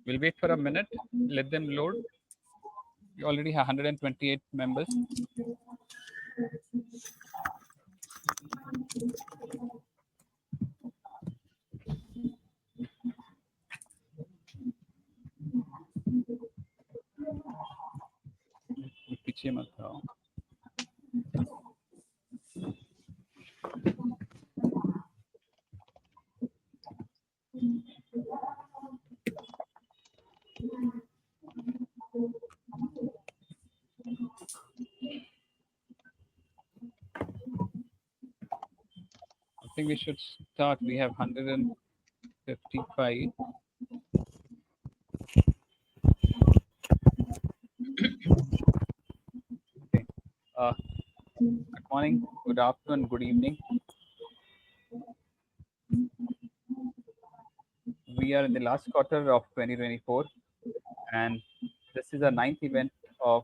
We'll wait for a minute, let them load. We already have 128 members. पीछे मत आओ. I think we should start. We have 155. Okay. Good morning, good afternoon, good evening. We are in the last quarter of 2024, and this is the ninth event of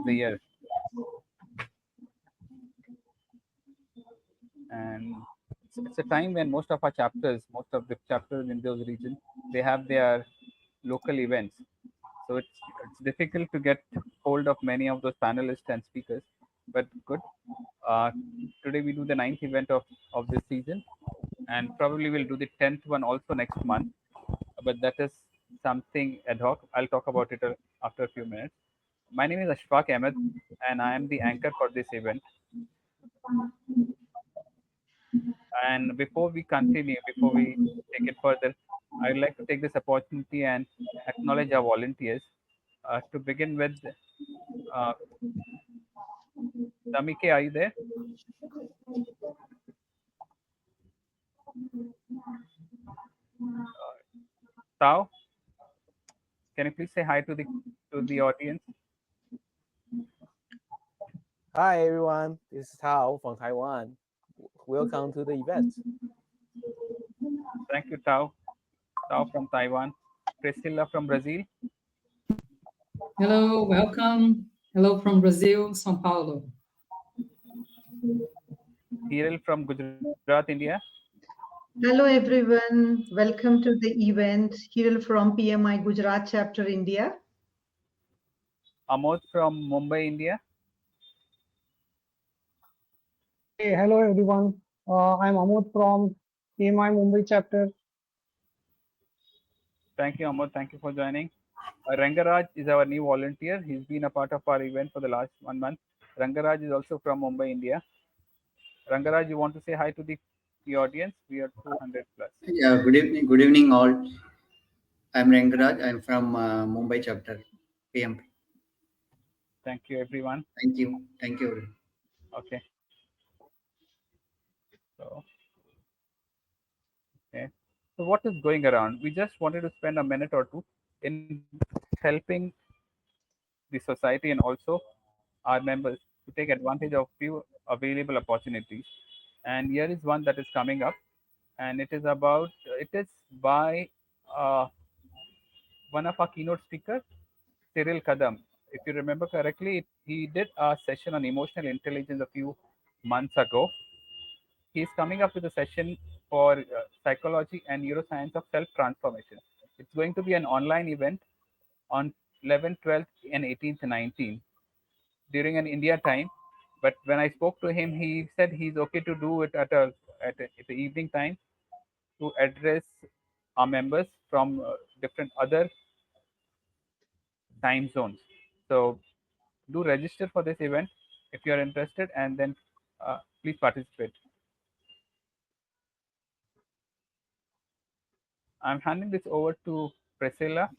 the year. And it's a time when most of the chapters in those regions, they have their local events. So it's difficult to get hold of many of those panelists and speakers, but good. Uh, Today we do the ninth event of this season, and probably we'll do the 10th one also next month. But that is something ad hoc. I'll talk about it after a few minutes. My name is Ashfaq Ahmed, and I am the anchor for this event. And before we continue, before we take it further, I'd like to take this opportunity and acknowledge our volunteers. To begin with, uh, Damike, are you there? Tao, can you please say hi to the audience? Hi everyone, this is Tao from Taiwan. Welcome to the event. Thank you, Tao. Tao from Taiwan. Priscilla from Brazil. Hello, welcome. Hello from Brazil, São Paulo. Hiril from Gujarat, India. Hello everyone, welcome to the event. Hiril from PMI Gujarat chapter India. Amod from Mumbai, India. Hey, hello everyone. I'm Amod from PMI Mumbai chapter. Thank you, Amod. Thank you for joining. Rangaraj is our new volunteer. He's been a part of our event for the last 1 month. Rangaraj is also from Mumbai, India. Rangaraj, you want to say hi to the audience? We are 200 plus. Yeah, good evening all. I'm Rengaraj. I'm from Mumbai chapter, PMP. Thank you, everyone. Thank you. Okay. So, okay. So what is going around? We just wanted to spend a minute or two in helping the society and also our members to take advantage of few available opportunities. And here is one that is coming up, and it is by uh, one of our keynote speakers, Cyril Kadam. If you remember correctly, he did a session on emotional intelligence a few months ago. He's coming up with a session for psychology and neuroscience of self transformation. It's going to be an online event on 11th, 12th, and 18th, 19th during an India time. But when I spoke to him, he said he's okay to do it at the evening time to address our members from different other time zones. So do register for this event if you are interested, and then please participate. I'm handing this over to Priscilla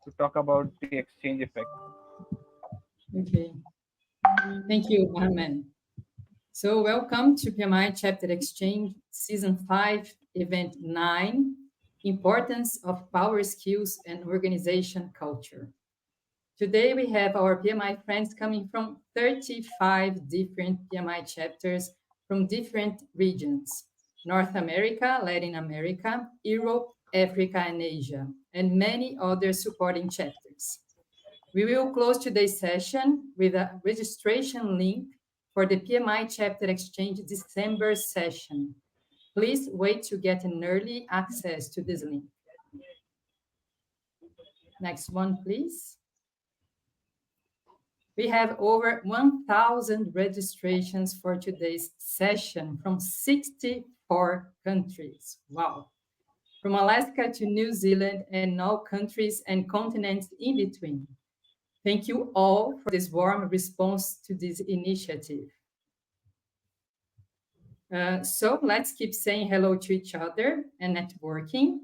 to talk about the exchange effect. Okay. Thank you, Arman. So welcome to PMI Chapter Exchange Season 5, Event 9, Importance of Power Skills and Organization Culture. Today we have our PMI friends coming from 35 different PMI chapters from different regions: North America, Latin America, Europe, Africa, and Asia, and many other supporting chapters. We will close today's session with a registration link for the PMI Chapter Exchange December session. Please wait to get an early access to this link. Next one, please. We have over 1,000 registrations for today's session from 64 countries. Wow. From Alaska to New Zealand and all countries and continents in between. Thank you all for this warm response to this initiative. So let's keep saying hello to each other and networking.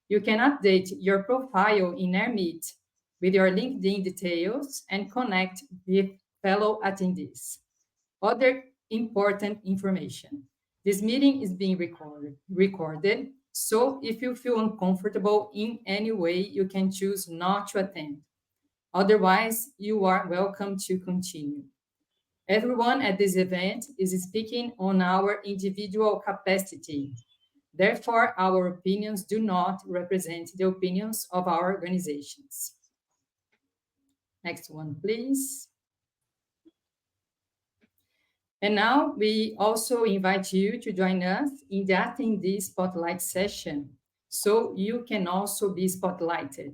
You can update your profile in AirMeet with your LinkedIn details and connect with fellow attendees. Other important information. This meeting is being recorded, so if you feel uncomfortable in any way, you can choose not to attend. Otherwise, you are welcome to continue. Everyone at this event is speaking on our individual capacity. Therefore, our opinions do not represent the opinions of our organizations. Next one, please. And now we also invite you to join us in the attendee spotlight session, so you can also be spotlighted.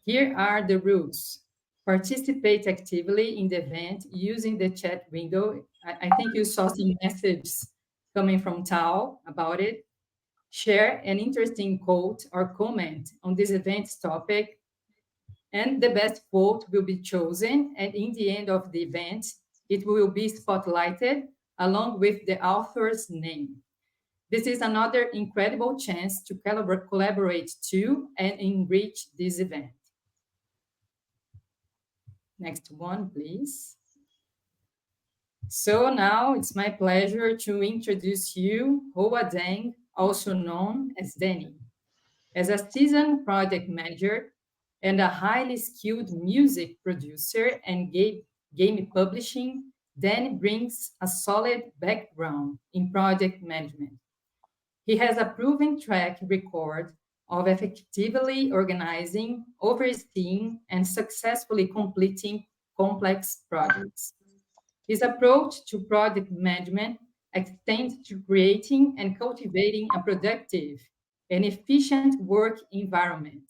Here are the rules. Participate actively in the event using the chat window. I think you saw some messages coming from Tao about it. Share an interesting quote or comment on this event's topic, and the best quote will be chosen, and in the end of the event, it will be spotlighted along with the author's name. This is another incredible chance to collaborate to and enrich this event. Next one, please. So now it's my pleasure to introduce you Hoa Deng, also known as Danny. As a seasoned project manager and a highly skilled music producer and game publishing, Danny brings a solid background in project management. He has a proven track record of effectively organizing, overseeing, and successfully completing complex projects. His approach to project management extends to creating and cultivating a productive and efficient work environment,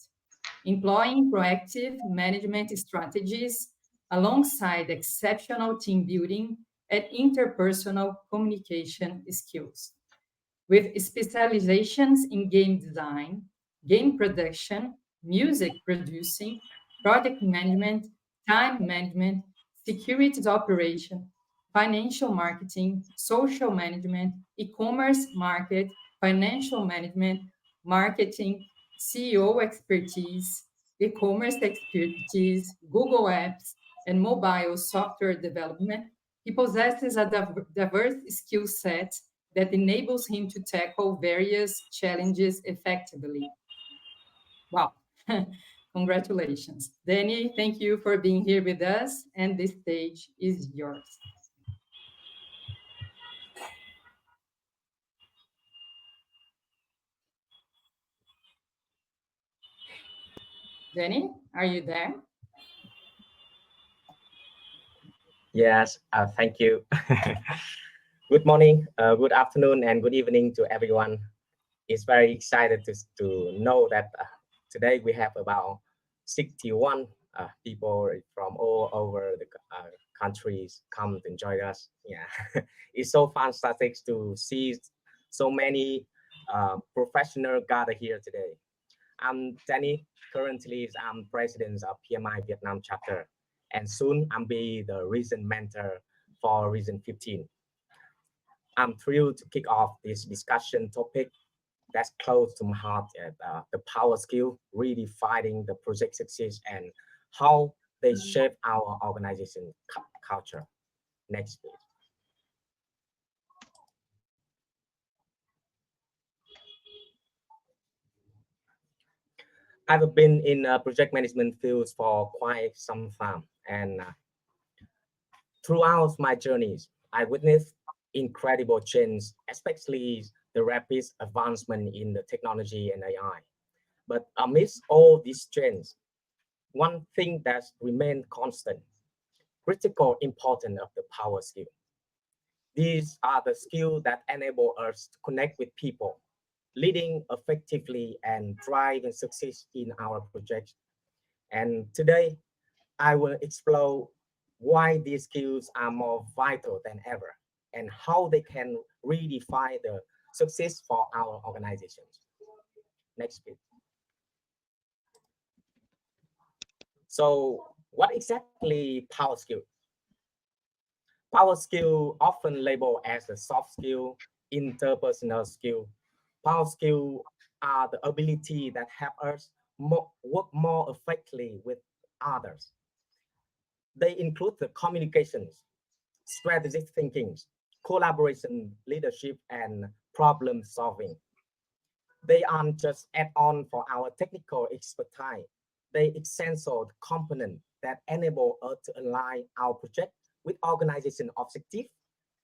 employing proactive management strategies alongside exceptional team building and interpersonal communication skills. With specializations in game design, game production, music producing, project management, time management, securities operation, financial marketing, social management, e-commerce market, financial management, marketing, CEO expertise, e-commerce expertise, Google Apps, and mobile software development, he possesses a diverse skill set that enables him to tackle various challenges effectively. Wow. Congratulations. Danny, thank you for being here with us, and this stage is yours. Danny, are you there? Yes, thank you. Good morning, good afternoon, and good evening to everyone. It's very excited to know that today we have about 61 people from all over the countries come to join us. Yeah, it's so fantastic to see so many professionals gather here today. I'm Danny. Currently, I'm president of PMI Vietnam chapter, and soon I'll be the region mentor for Region 15. I'm thrilled to kick off this discussion topic that's close to my heart, the power skill, redefining the project success and how they shape our organization culture. Next, please. I've been in project management fields for quite some time, and throughout my journeys, I witnessed incredible change, especially the rapid advancement in the technology and AI. But amidst all these trends, one thing that remained constant, critical importance of the power skill. These are the skills that enable us to connect with people, leading effectively and drive and success in our projects. And today, I will explore why these skills are more vital than ever and how they can redefine the success for our organizations. Next, please. So, what exactly power skill? Power skill, often labeled as a soft skill, interpersonal skill. Power skill are the ability that help us work more effectively with others. They include the communications, strategic thinking, collaboration, leadership, and problem solving. They aren't just add-on for our technical expertise. They essential component that enable us to align our project with organization objective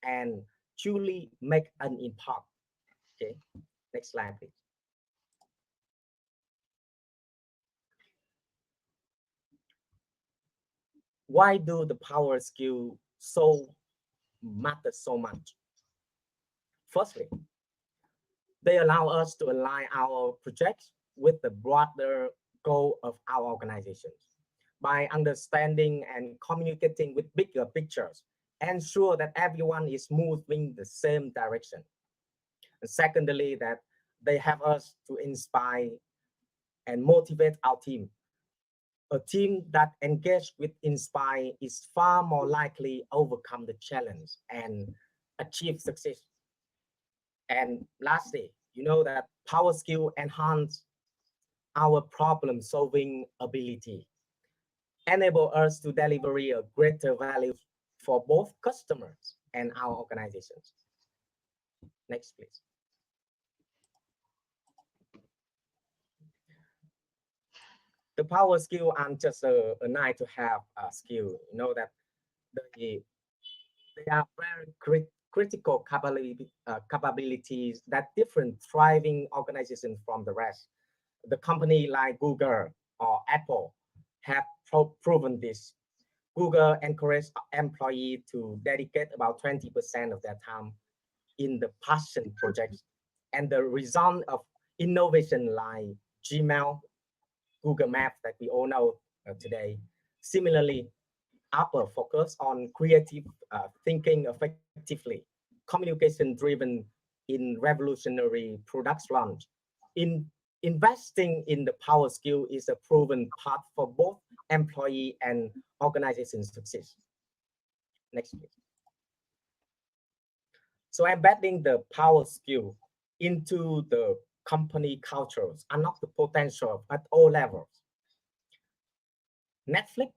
and truly make an impact. Okay, next slide, please. Why do the power skill matter so much? Firstly, they allow us to align our projects with the broader goal of our organizations. By understanding and communicating with bigger pictures, ensure that everyone is moving the same direction. And secondly, that they help us to inspire and motivate our team. A team that engaged with inspire is far more likely overcome the challenge and achieve success. And lastly, you know that power skill enhance our problem solving ability, enable us to deliver a greater value for both customers and our organizations. Next, please. The power skill aren't just a nice to have skill. You know that they are very critical capabilities that different thriving organizations from the rest. The company like Google or Apple have proven this. Google encouraged employees to dedicate about 20% of their time in the passion projects, and the result of innovation like Gmail, Google Maps that we all know today. Similarly, Apple focus on creative thinking effectively, communication driven in revolutionary products launch. In investing in the power skill is a proven path for both employee and organization success. Next, please. So embedding the power skill into the company cultures unlock the potential at all levels. Netflix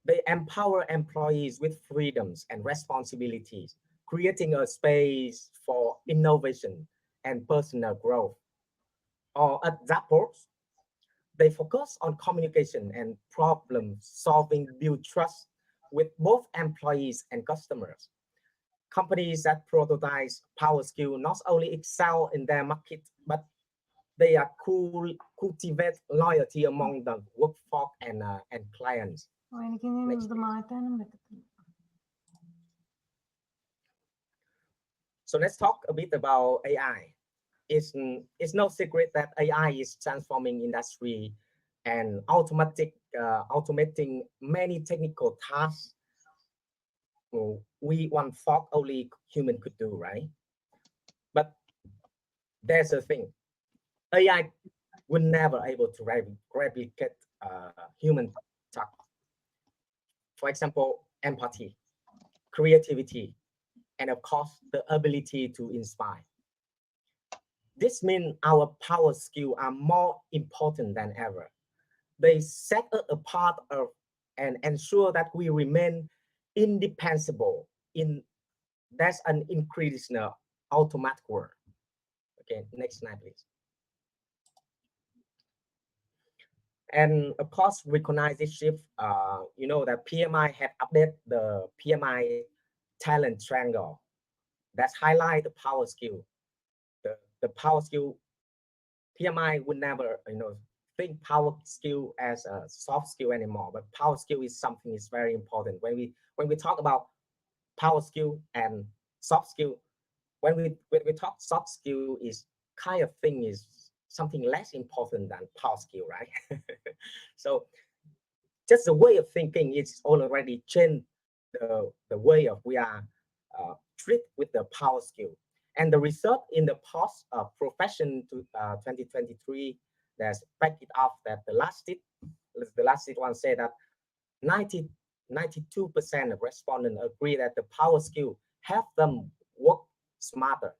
they empower employees with freedoms and responsibilities, creating a space for innovation and personal growth. Or at Zappos, they focus on communication and problem solving, build trust with both employees and customers. Companies that prioritize power skill not only excel in their market, but they are cultivate loyalty among the workforce and clients. So let's talk a bit about AI. It's no secret that AI is transforming industry and automating many technical tasks we one thought only human could do, right? But there's a thing. AI would never able to replicate human touch. For example, empathy, creativity, and of course, the ability to inspire. This means our power skills are more important than ever. They set us apart and ensure that we remain indispensable in that's an increasing automatic world. Okay, next slide, please. And of course, recognize this shift. You know that PMI had updated the PMI talent triangle that's highlight the power skill. The power skill, PMI would never, think power skill as a soft skill anymore. But power skill is something is very important. When we talk about power skill and soft skill, when we talk soft skill is kind of thing is something less important than power skill, right? So just the way of thinking is already changed the way of we are treat with the power skill. And the result in the post profession to 2023 that's backed it up that the last one said that 90 92% of respondents agree that the power skill help them work smarter.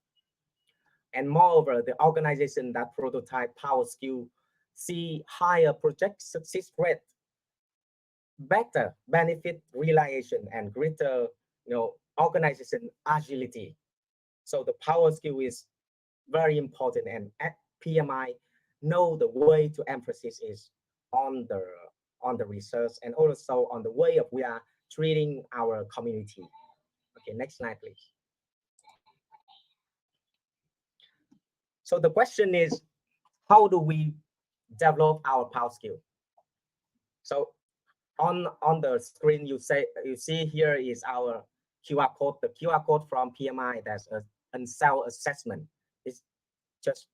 And moreover, the organization that prototype power skill see higher project success rate, better benefit realization, and greater organization agility. So the power skill is very important, and at PMI know the way to emphasis is on the on the research and also on the way of we are treating our community. Okay, next slide, please. So the question is, how do we develop our power skill? So on the screen you see here is our QR code, the QR code from PMI. That's a self assessment. It's just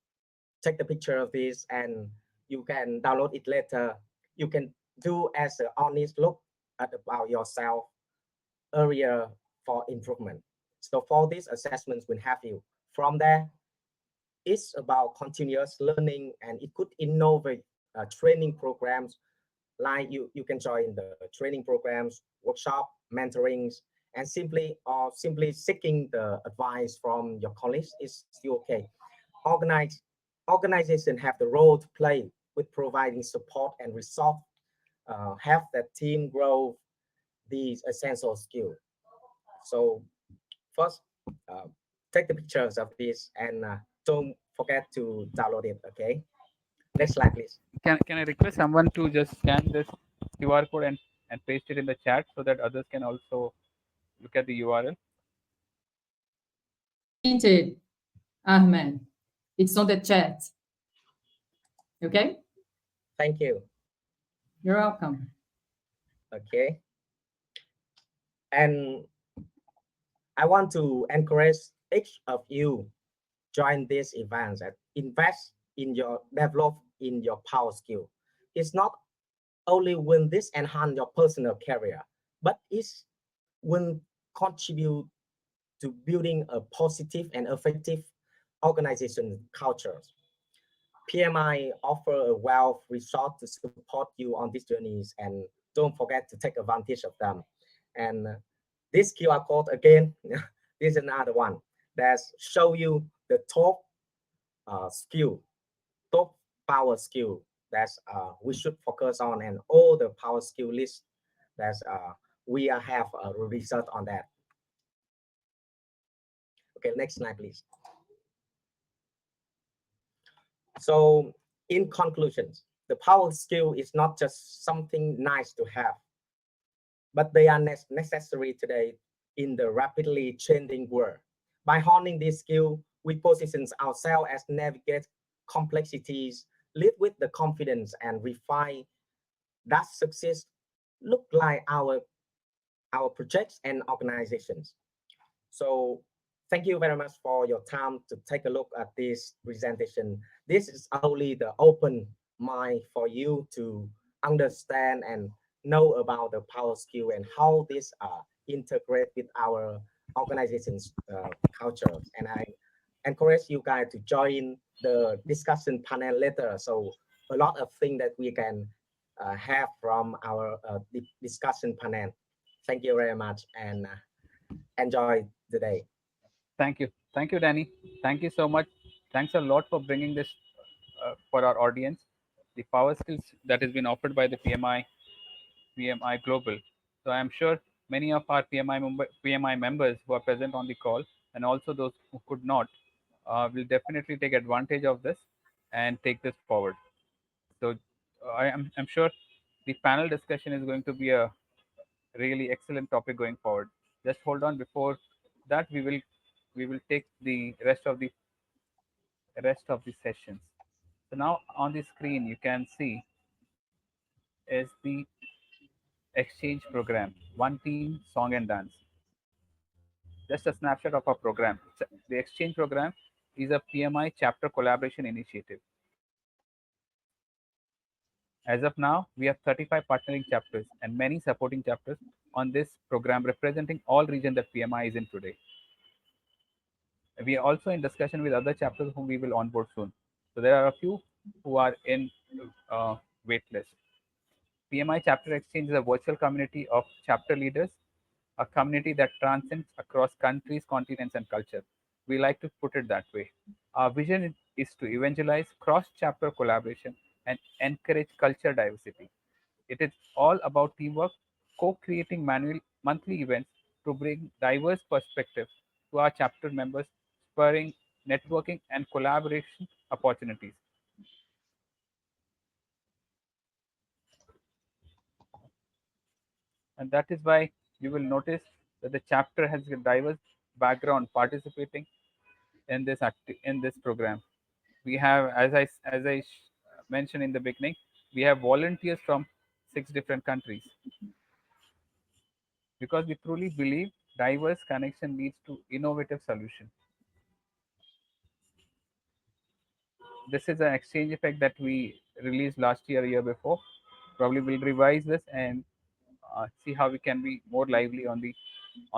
take the picture of this and you can download it later. You can do as an honest look at about yourself area for improvement. So for these assessments will have you. From there, it's about continuous learning, and it could innovate training programs like you can join the training programs, workshop, mentorings, and simply seeking the advice from your colleagues is still okay. Organize Organization have the role to play with providing support and resource, have that team grow these essential skills. So first, uh, take the pictures of this and don't forget to download it. Okay, next slide, please. Can I request someone to just scan this QR code and paste it in the chat so that others can also look at the URL? Painted, Ahmed. It's on the chat. Okay? Thank you. You're welcome. Okay, and I want to encourage each of you join these events and invest in your develop in your power skill. It's not only when this enhance your personal career, but it's will contribute to building a positive and effective organization culture. PMI offer a wealth resource to support you on these journeys, and don't forget to take advantage of them. And this QR code again, this is another one that show you the top skill, top power skill that we should focus on, and all the power skill list that we have research on that. Okay, next slide, please. So in conclusions, the power skill is not just something nice to have, but they are necessary today in the rapidly changing world. By honing this skill, we position ourselves as navigate complexities, live with the confidence, and refine that success look like our projects and organizations. So thank you very much for your time to take a look at this presentation. This is only the open mind for you to understand and know about the power skill and how this integrate with our organization's culture. And I encourage you guys to join the discussion panel later. So a lot of things that we can have from our discussion panel. Thank you very much and enjoy the day. Thank you, Danny. Thank you so much. Thanks a lot for bringing this for our audience. The power skills that has been offered by the PMI Global. So I am sure many of our PMI members who are present on the call, and also those who could not, will definitely take advantage of this and take this forward. So I'm sure the panel discussion is going to be a really excellent topic going forward. Just hold on. Before that, we will take the rest of the sessions. So now on the screen you can see is the exchange program, one team, song and dance. Just a snapshot of our program. The exchange program is a PMI chapter collaboration initiative. As of now, we have 35 partnering chapters and many supporting chapters on this program representing all regions that PMI is in today. We are also in discussion with other chapters whom we will onboard soon. So there are a few who are in waitlist. PMI Chapter Exchange is a virtual community of chapter leaders, a community that transcends across countries, continents, and culture. We like to put it that way. Our vision is to evangelize cross chapter collaboration and encourage culture diversity. It is all about teamwork, co creating monthly events to bring diverse perspectives to our chapter members, spurring networking and collaboration opportunities. And that is why you will notice that the chapter has a diverse background participating in in this program. We have, mentioned in the beginning, we have volunteers from 6 different countries because we truly believe diverse connection leads to innovative solution. This is an exchange effect that we released last year before. Probably we'll revise this and see how we can be more lively on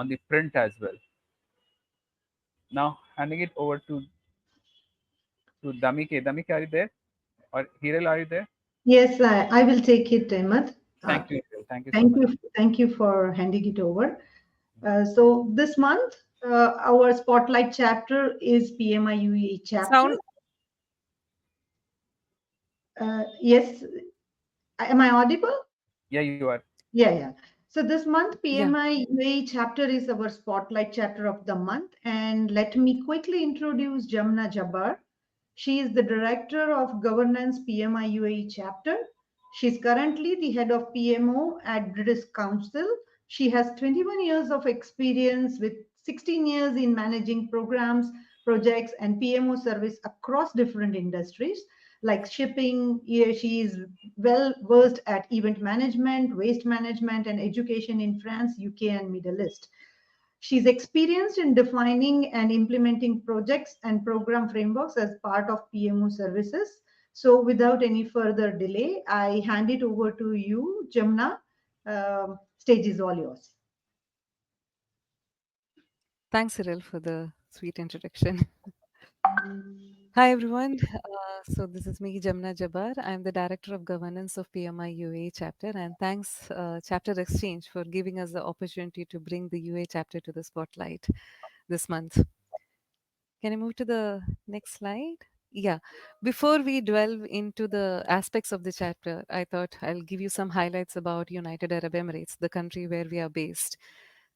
the print as well. Now handing it over to Damike. Damike, are you there? Or Hiral, are you there? Yes, I will take it, Ahmed. Thank you, Hiral. Thank you so much. Thank you for handing it over. So this month, our spotlight chapter is PMI UAE chapter. Sound. Yes, am I audible? Yeah, you are. Yeah. So this month, Yeah. PMI UAE chapter is our spotlight chapter of the month. And let me quickly introduce Jamna Jabbar. She is the Director of Governance PMI UAE chapter. She's currently the head of PMO at British Council. She has 21 years of experience with 16 years in managing programs, projects, and PMO service across different industries like shipping. She is well versed at event management, waste management, and education in France, UK, and Middle East. She's experienced in defining and implementing projects and program frameworks as part of PMO services. So without any further delay, I hand it over to you, Jamna. Stage is all yours. Thanks, Cyril, for the sweet introduction. Hi, everyone. So this is me, Jamna Jabbar. I'm the Director of Governance of PMI UAE chapter. And thanks, Chapter Exchange, for giving us the opportunity to bring the UAE chapter to the spotlight this month. Can I move to the next slide? Yeah. Before we delve into the aspects of the chapter, I thought I'll give you some highlights about United Arab Emirates, the country where we are based.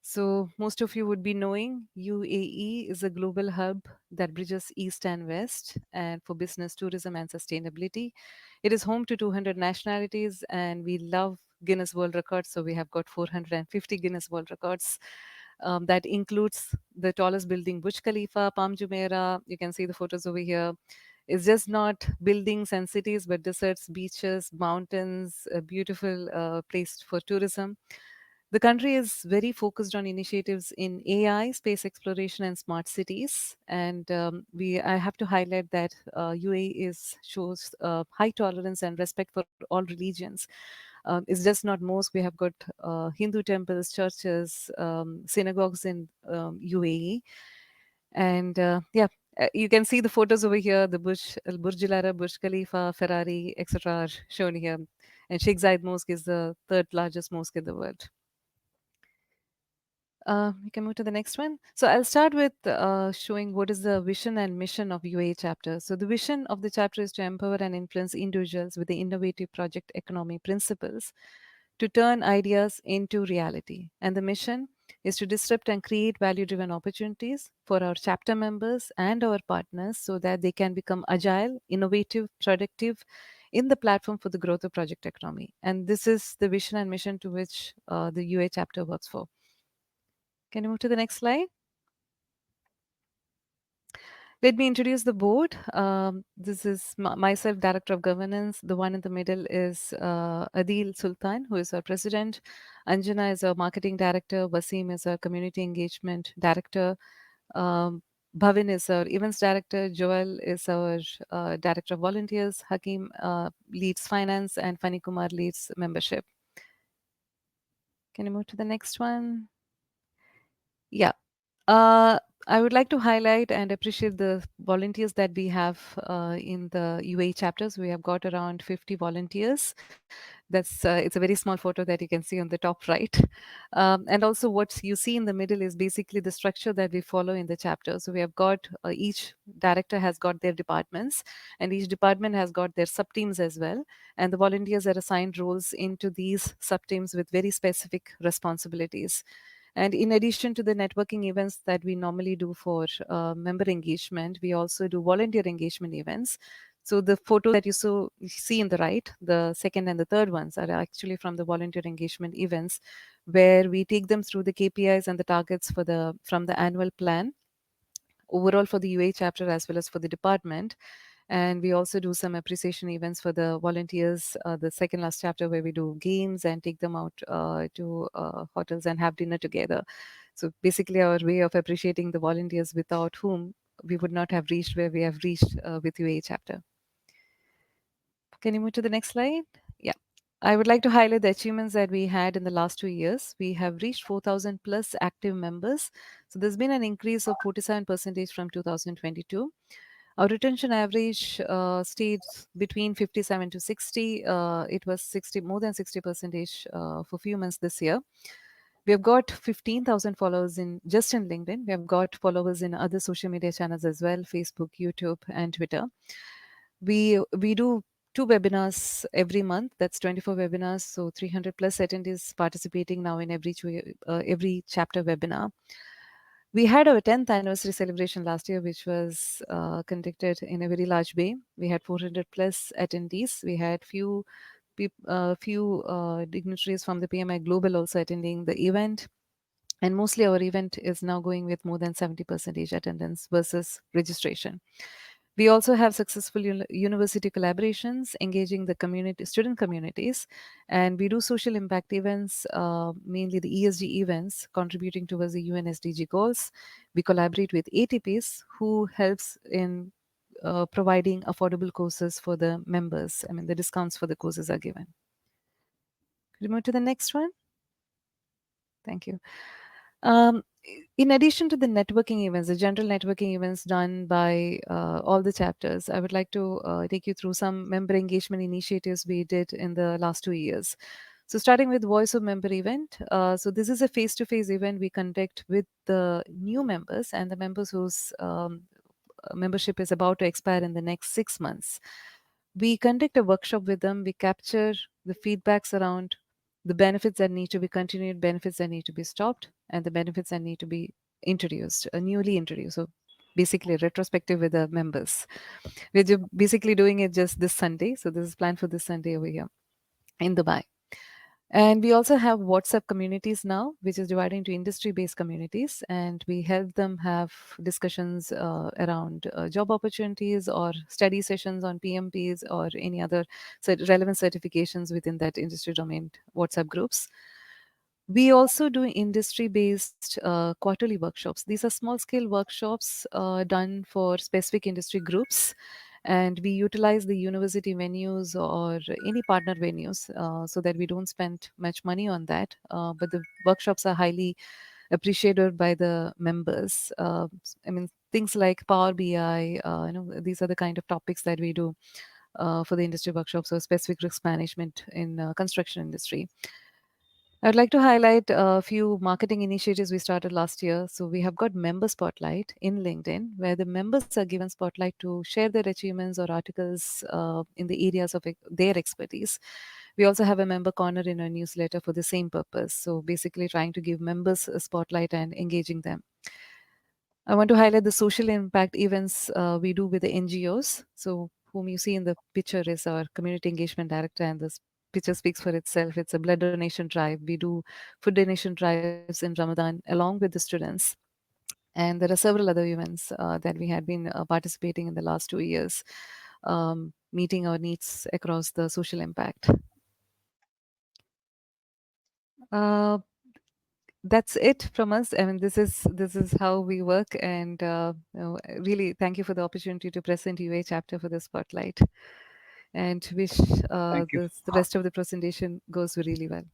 So most of you would be knowing UAE is a global hub that bridges east and west and for business, tourism and sustainability. It is home to 200 nationalities and we love Guinness World Records. So we have got 450 Guinness World Records. That includes the tallest building, Burj Khalifa, Palm Jumeirah. You can see the photos over here. It's just not buildings and cities, but deserts, beaches, mountains, a beautiful place for tourism. The country is very focused on initiatives in AI, space exploration, and smart cities. And I have to highlight that UAE shows high tolerance and respect for all religions. It's just not mosque. We have got Hindu temples, churches, synagogues in UAE. And you can see the photos over here. The Burj Al Arab, Burj Khalifa, Ferrari, etc. are shown here. And Sheikh Zayed Mosque is the third largest mosque in the world. We can move to the next one. So I'll start with showing what is the vision and mission of UAE chapter. So the vision of the chapter is to empower and influence individuals with the innovative project economy principles to turn ideas into reality. And the mission is to disrupt and create value-driven opportunities for our chapter members and our partners so that they can become agile, innovative, productive in the platform for the growth of project economy. And this is the vision and mission to which the UAE chapter works for. Can you move to the next slide? Let me introduce the board. This is myself, Director of Governance. The one in the middle is Adil Sultan, who is our President. Anjana is our Marketing Director. Wasim is our Community Engagement Director. Bhavin is our events director, Joel is our director of volunteers, Hakim leads finance, and Fani Kumar leads membership. Can you move to the next one? Yeah. I would like to highlight and appreciate the volunteers that we have in the UAE chapters. We have got around 50 volunteers. It's a very small photo that you can see on the top right. And also what you see in the middle is basically the structure that we follow in the chapter. So we have got each director has got their departments, and each department has got their sub teams as well. And the volunteers are assigned roles into these sub teams with very specific responsibilities. And in addition to the networking events that we normally do for member engagement, we also do volunteer engagement events. So the photo that you see in the right, the second and the third ones are actually from the volunteer engagement events, where we take them through the KPIs and the targets from the annual plan, overall for the UA chapter as well as for the department. And we also do some appreciation events for the volunteers, the second last chapter, where we do games and take them out to hotels and have dinner together. So basically our way of appreciating the volunteers, without whom we would not have reached where we have reached with UA chapter. Can you move to the next slide? Yeah. I would like to highlight the achievements that we had in the last 2 years. We have reached 4,000 plus active members. So there's been an increase of 47% from 2022. Our retention average stayed between 57 to 60. It was 60, more than 60% for a few months this year. We have got 15,000 followers in just in LinkedIn. We have got followers in other social media channels as well, Facebook, YouTube, and Twitter. We do 2 webinars every month. That's 24 webinars. So 300 plus attendees participating now in every chapter webinar. We had our 10th anniversary celebration last year, which was conducted in a very large way. We had 400 plus attendees. We had few dignitaries from the PMI Global also attending the event. And mostly our event is now going with more than 70% attendance versus registration. We also have successful university collaborations, engaging the student communities, and we do social impact events, mainly the ESG events, contributing towards the UN SDG goals. We collaborate with ATPs, who helps in providing affordable courses for the members. I mean, the discounts for the courses are given. Could you move to the next one? Thank you. In addition to the networking events, the general networking events done by all the chapters, I would like to take you through some member engagement initiatives we did in the last 2 years. So starting with Voice of Member event. So this is a face-to-face event we conduct with the new members and the members whose membership is about to expire in the next 6 months. We conduct a workshop with them. We capture the feedbacks around the benefits that need to be continued, benefits that need to be stopped, and the benefits that need to be introduced, newly introduced. So basically a retrospective with the members. We're basically doing it just this Sunday. So this is planned for this Sunday over here in Dubai. And we also have WhatsApp communities now, which is divided into industry-based communities, and we help them have discussions around job opportunities or study sessions on PMPs or any other relevant certifications within that industry domain WhatsApp groups. We also do industry-based quarterly workshops. These are small-scale workshops done for specific industry groups, and we utilize the university venues or any partner venues so that we don't spend much money on that. But the workshops are highly appreciated by the members. I mean, things like Power BI, these are the kind of topics that we do for the industry workshops or specific risk management in construction industry. I'd like to highlight a few marketing initiatives we started last year. So we have got Member Spotlight in LinkedIn, where the members are given spotlight to share their achievements or articles in the areas of their expertise. We also have a member corner in our newsletter for the same purpose. So basically trying to give members a spotlight and engaging them. I want to highlight the social impact events we do with the NGOs. So whom you see in the picture is our community engagement director, and this picture speaks for itself. It's a blood donation drive. We do food donation drives in Ramadan along with the students. And there are several other events that we had been participating in the last 2 years, meeting our needs across the social impact. that's it from us. I mean, this is how we work, and really thank you for the opportunity to present UA chapter for the spotlight, and wish Thank you. the rest of the presentation goes really well.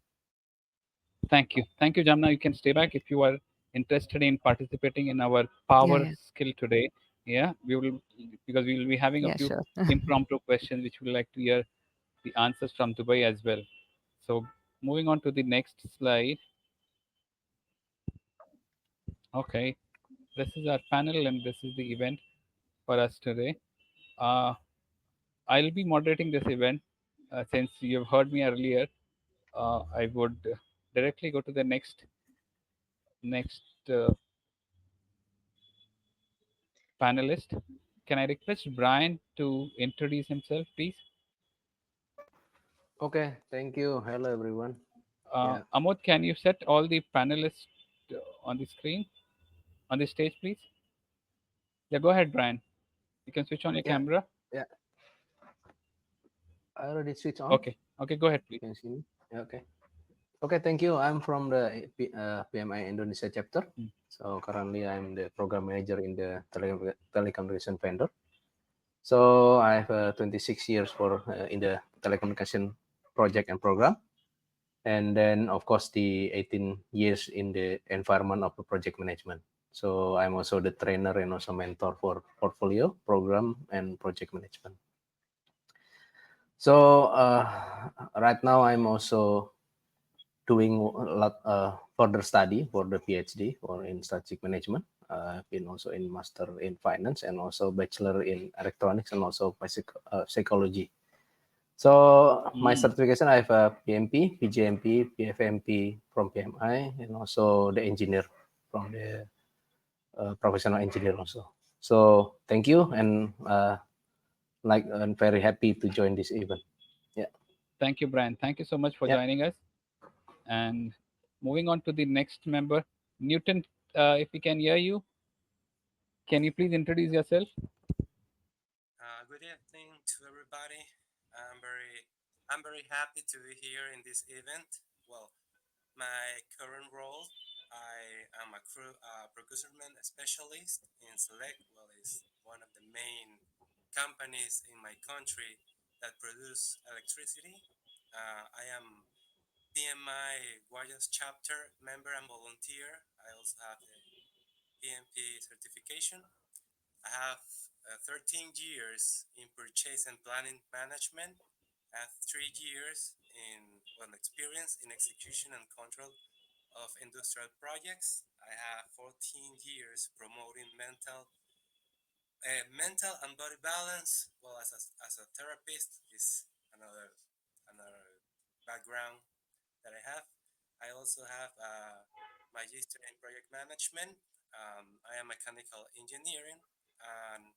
Thank you, Jamna. You can stay back if you are interested in participating in our power Yeah, skill today. Yeah, we will, because we will be having a yeah, few sure. impromptu questions which we would like to hear the answers from Dubai as well. So moving on to the next slide. Okay, this is our panel and this is the event for us today. Uh, I'll be moderating this event. Since you've heard me earlier, I would directly go to the next panelist. Can I request Brian to introduce himself, please? Okay, thank you. Hello, everyone. Yeah, Amod, can you set all the panelists on the screen, on the stage, please? Yeah, go ahead, Brian. You can switch on your yeah, camera. yeah. I already switched on. Okay, okay, go ahead, please. Can you see me? Yeah, okay. Okay, thank you. I'm from the PMI Indonesia chapter. Mm. So currently I'm the program manager in the telecommunication vendor. So I have 26 years for in the telecommunication project and program. And then of course the 18 years in the environment of the project management. So I'm also the trainer and also mentor for portfolio, program, and project management. So right now I'm also doing a lot further study for the PhD or in strategic management. I've been also in master in finance and also bachelor in electronics and also psychology. So my certification, I have a PMP, PGMP, PFMP from PMI, and also the engineer from the professional engineer also. So thank you, and I'm very happy to join this event. Yeah. Thank you, Brian. Thank you so much for Yep. joining us. And moving on to the next member, Newton, if we can hear you, can you please introduce yourself? Good evening to everybody. I'm very happy to be here in this event. Well, my current role, I am a procurement specialist in Select. Well, is one of the main companies in my country that produce electricity. I am PMI Guayas chapter member and volunteer. I also have the PMP certification. I have 13 years in purchase and planning management. I have 3 years in experience in execution and control of industrial projects. I have 14 years promoting mental and body balance. Well, as a therapist is another background that I have. I also have a magister in project management. I am mechanical engineering, and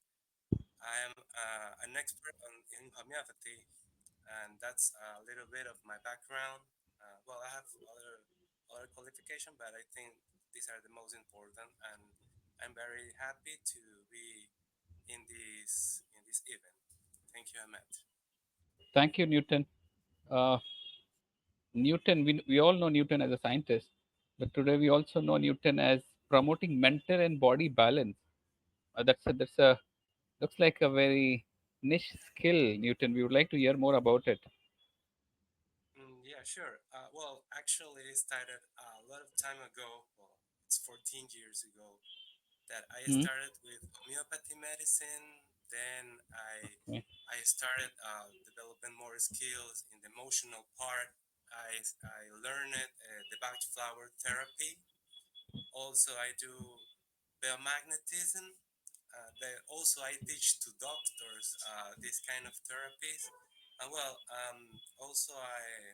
I am an expert in homeopathy, and that's a little bit of my background. Well, I have other qualification, but I think these are the most important, and I'm very happy to be in this event. Thank you, Ahmed. Thank you, Newton. Uh, Newton, we all know Newton as a scientist, but today we also know Newton as promoting mental and body balance. That's a looks like a very niche skill, Newton. We would like to hear more about it. Yeah, sure. Well, actually, it started a lot of time ago. Well, it's 14 years ago that I Hmm? started with homeopathy medicine. Then Okay. I started developing more skills in the emotional part. I learned the Bach flower therapy. Also, I do biomagnetism. Also, I teach to doctors this kind of therapies. And well, also I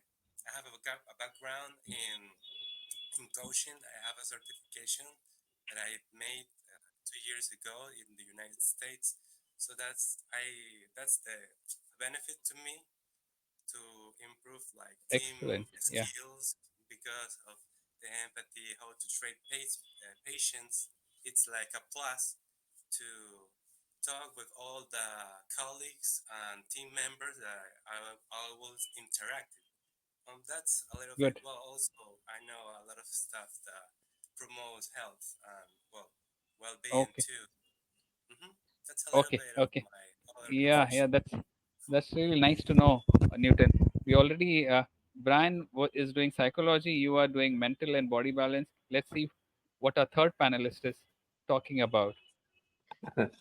have a background in coaching. I have a certification that I made 2 years ago in the United States. So that's the benefit to me to improve like team Excellent. Yeah. skills because of the empathy, how to treat patients. It's like a plus to talk with all the colleagues and team members that I always interacted. That's a little bit. Good. Well, also I know a lot of stuff that promotes health and well-being Okay. too. hmm That's a little Okay. bit of Okay. my other Yeah. Yeah. profession. That's really nice to know, Newton. We already Brian is doing psychology. You are doing mental and body balance. Let's see what our third panelist is talking about.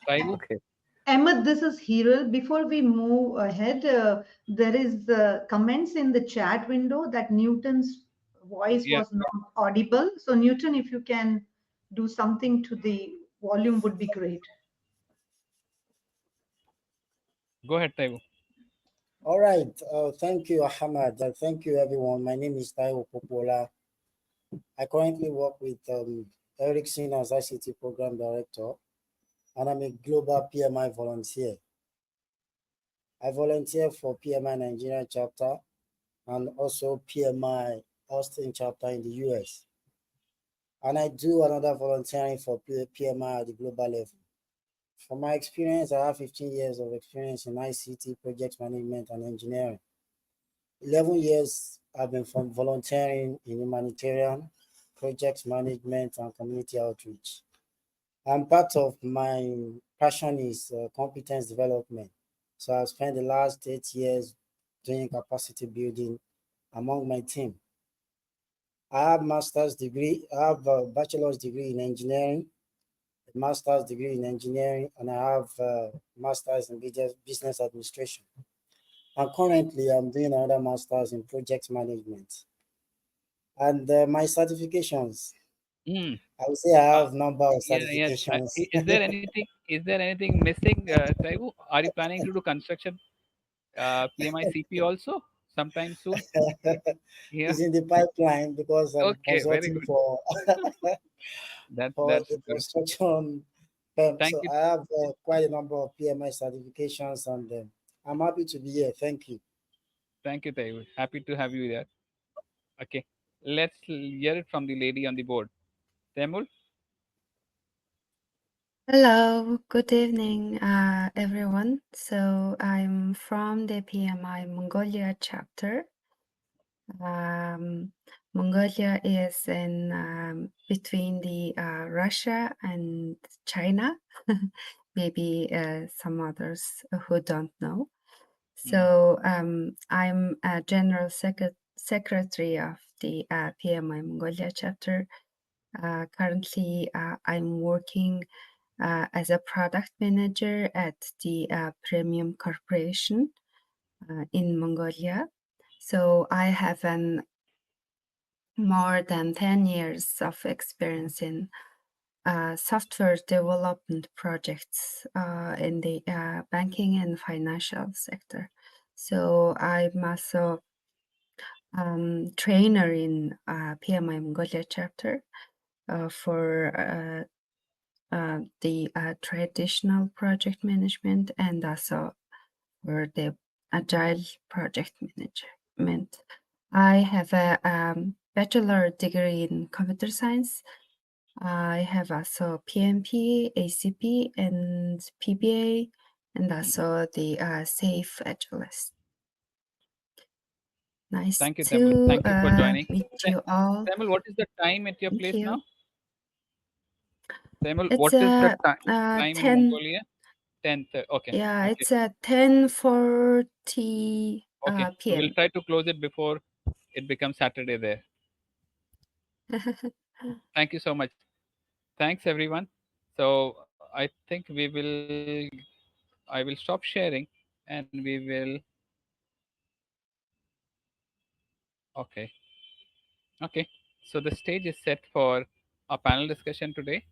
Taibu? Okay. Ahmed, this is Hiral. Before we move ahead, there is comments in the chat window that Newton's voice Yeah. was not audible. So Newton, if you can do something to the volume would be great. Go ahead, Taibu. All right. Thank you, Ahmad. Thank you, everyone. My name is Taiwo Popola. I currently work with Ericsson as ICT Program Director, and I'm a global PMI volunteer. I volunteer for PMI Nigeria chapter and also PMI Austin chapter in the US. And I do another volunteering for PMI at the global level. From my experience, I have 15 years of experience in ICT, project management, and engineering. 11 years I've been from volunteering in humanitarian, project management, and community outreach. And part of my passion is competence development. So I've spent the last 8 years doing capacity building among my team. I have master's degree, I have a bachelor's degree in engineering, a master's degree in engineering, and I have a master's in business administration. And currently I'm doing another master's in project management. And my certifications, Mm. I would say I Uh, have number of yeah. Yeah. certifications. Is there anything? Is there anything missing, Taibu? Are you planning to do construction PMI CP also sometime soon? Yeah. Is in the pipeline because I'm Okay. Very consulting good. for for That's the good. construction firm. Thank So you. I have quite a number of PMI certifications, and I'm happy to be here. Thank you. Thank you, Taibu. Happy to have you there. Okay. Let's hear it from the lady on the board. Temul? Hello, good evening, everyone. So I'm from the PMI Mongolia chapter. Mongolia is in between the Russia and China. Maybe some others who don't know. So I'm a general secretary of the PMI Mongolia chapter. Currently, I'm working as a product manager at the Premium Corporation in Mongolia. So I have more than 10 years of experience in software development projects in the banking and financial sector. So I'm also trainer in PMI Mongolia chapter for the traditional project management and also for the agile project management. I have a bachelor degree in computer science. I have also PMP, ACP, and PBA, and also the SAFE Agilist. Nice Thank you, Temul. to Thank you for joining. meet you all. Temul, what is the time at your Thank place you. now? Temul, It's what is the time in 10. Mongolia? 10th. Okay. Yeah, Okay. it's 10:40 Okay. So we'll p.m. try to close it before it becomes Saturday there. Thank you so much. Thanks, everyone. So I think I will stop sharing and we will, okay. Okay. So the stage is set for our panel discussion today.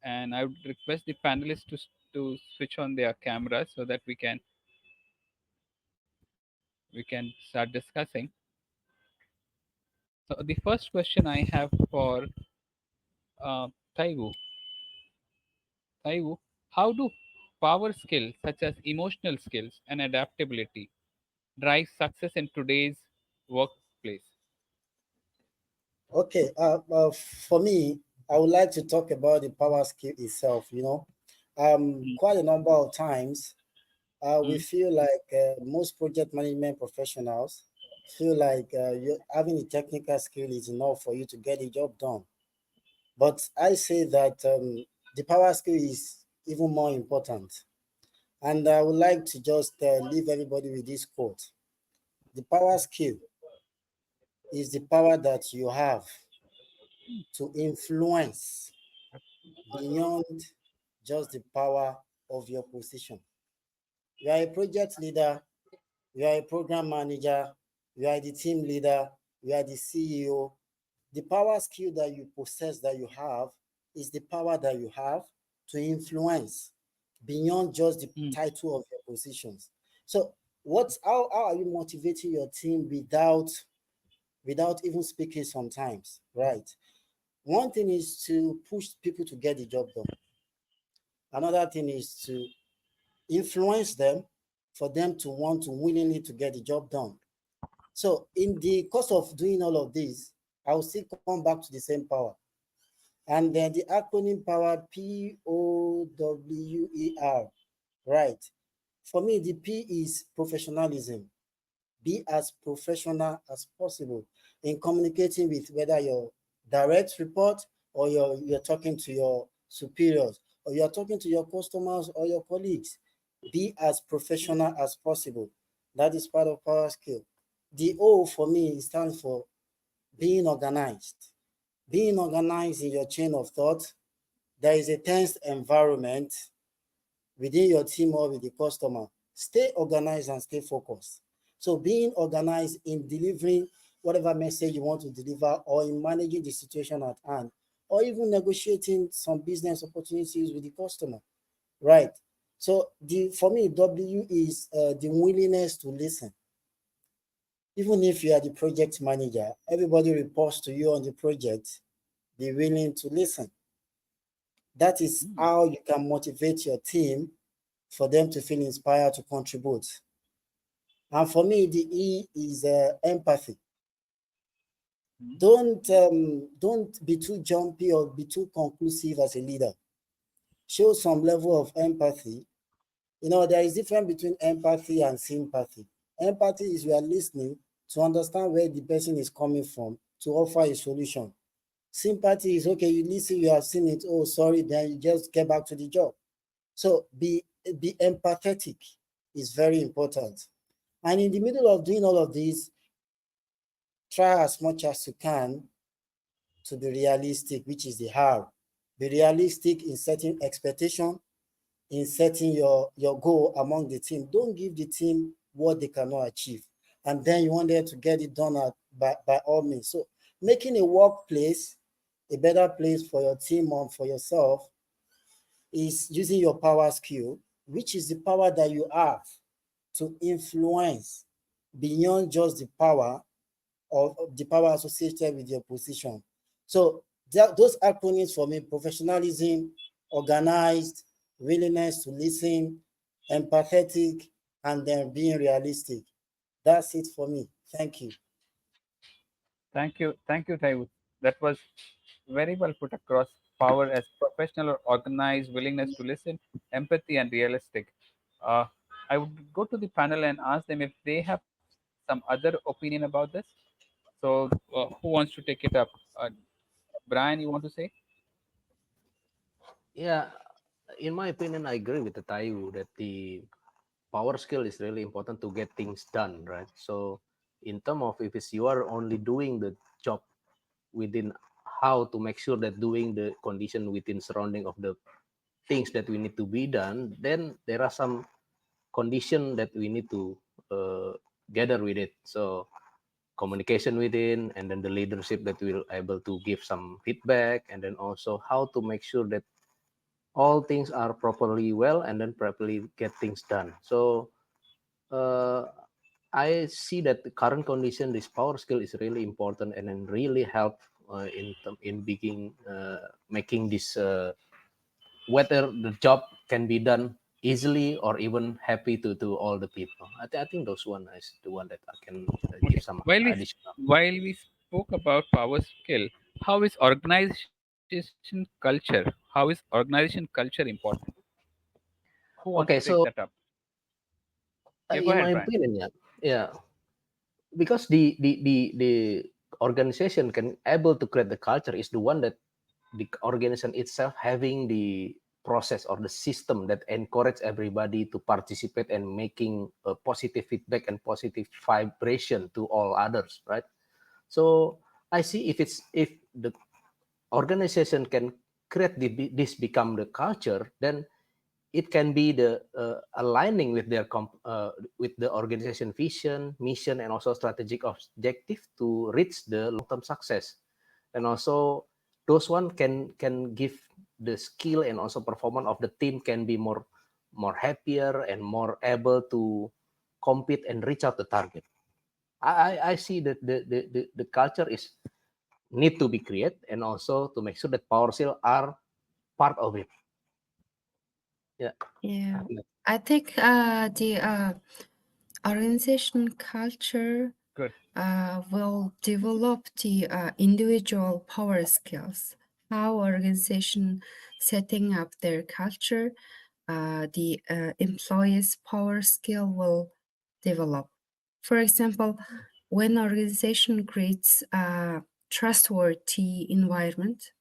And I would request the panelists to switch on their cameras so that we can start discussing. So the first question I have for uh, Taiwu. Taiwu, how do power skills such as emotional skills and adaptability drive success in today's workplace? Okay. For me, I would like to talk about the power skill itself. Quite a number of times we feel like most project management professionals feel like having a technical skill is enough for you to get a job done. But I say that the power skill is even more important. And I would like to just leave everybody with this quote. The power skill is the power that you have to influence beyond just the power of your position. You are a project leader, you are a program manager, you are the team leader, you are the CEO. The power skill that you possess, that you have, is the power that you have to influence beyond just the title of your positions. So, how are you motivating your team without even speaking sometimes, right? One thing is to push people to get the job done. Another thing is to influence them for them to want to willingly to get the job done. So in the course of doing all of this, I will still come back to the same power. And then the acronym power, POWER, right? For me, the P is professionalism. Be as professional as possible in communicating with whether your direct report or you're talking to your superiors or you're talking to your customers or your colleagues. Be as professional as possible. That is part of power skill. The O for me stands for being organized. Being organized in your chain of thought. There is a tense environment within your team or with the customer. Stay organized and stay focused. So being organized in delivering whatever message you want to deliver or in managing the situation at hand or even negotiating some business opportunities with the customer, right? So for me, W is the willingness to listen. Even if you are the project manager, everybody reports to you on the project, be willing to listen. That is how you can motivate your team for them to feel inspired to contribute. And for me, the E is empathy. Don't be too jumpy or be too conclusive as a leader. Show some level of empathy. You know, there is difference between empathy and sympathy. Empathy is you are listening to understand where the person is coming from to offer a solution. Sympathy is okay, you listen, you have seen it, oh sorry, then you just get back to the job. So be empathetic is very important. And in the middle of doing all of this, try as much as you can to be realistic, which is the how. Be realistic in setting expectation, in setting your goal among the team. Don't give the team what they cannot achieve. And then you want them to get it done by all means. So making a workplace a better place for your team and for yourself is using your power skill, which is the power that you have to influence beyond just the power of the power associated with your position. So those acronyms for me: professionalism, organized, willingness to listen, empathetic, and then being realistic. That's it for me. Thank you. Thank you, Taiwo. That was very well put across. Power as professional or organized, willingness to listen, empathy, and realistic. Uh, I would go to the panel and ask them if they have some other opinion about this. So, who wants to take it up? Brian, you want to say? Yeah, in my opinion, I agree with the Tayu that the power skill is really important to get things done, right? So, in terms of if it's you are only doing the job within how to make sure that doing the condition within surrounding of the things that we need to be done, then there are some condition that we need to gather with it. So communication within, and then the leadership that will able to give some feedback, and then also how to make sure that all things are properly well and then properly get things done. So uh, I see that the current condition, this power skill is really important and then really help in beginning making this whether the job can be done easily or even happy to all the people. I think those one is the one that I can give Okay. some additional. While we spoke about power skill, how is organization culture? How is organization culture important? Who wants to Okay, take so that up? Yeah, go in ahead, my Brian. opinion, yeah, because the organization can able to create the culture is the one that the organization itself having the process or the system that encourage everybody to participate and making a positive feedback and positive vibration to all others, right? So I see if the organization can create this become the culture, then it can be the aligning with their with the organization vision, mission, and also strategic objective to reach the long-term success. And also those one can give the skill and also performance of the team can be more happier and more able to compete and reach out the target. I see that the culture is need to be created and also to make sure that power skill are part of it. Yeah. Yeah, I think the organization culture Good. will develop the individual power skills. How organization setting up their culture, the employees' power skill will develop. For example, when organization creates a trustworthy environment,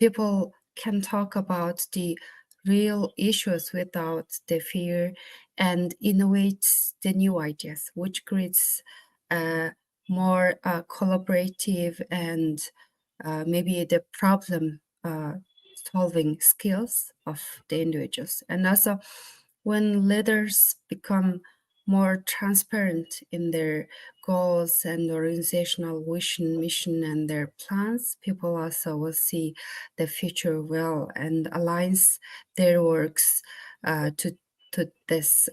people can talk about the real issues without the fear and innovate the new ideas, which creates more collaborative and maybe the problem solving skills of the individuals. And also, when leaders become more transparent in their goals and organizational vision, mission, and their plans, people also will see the future well and aligns their works to this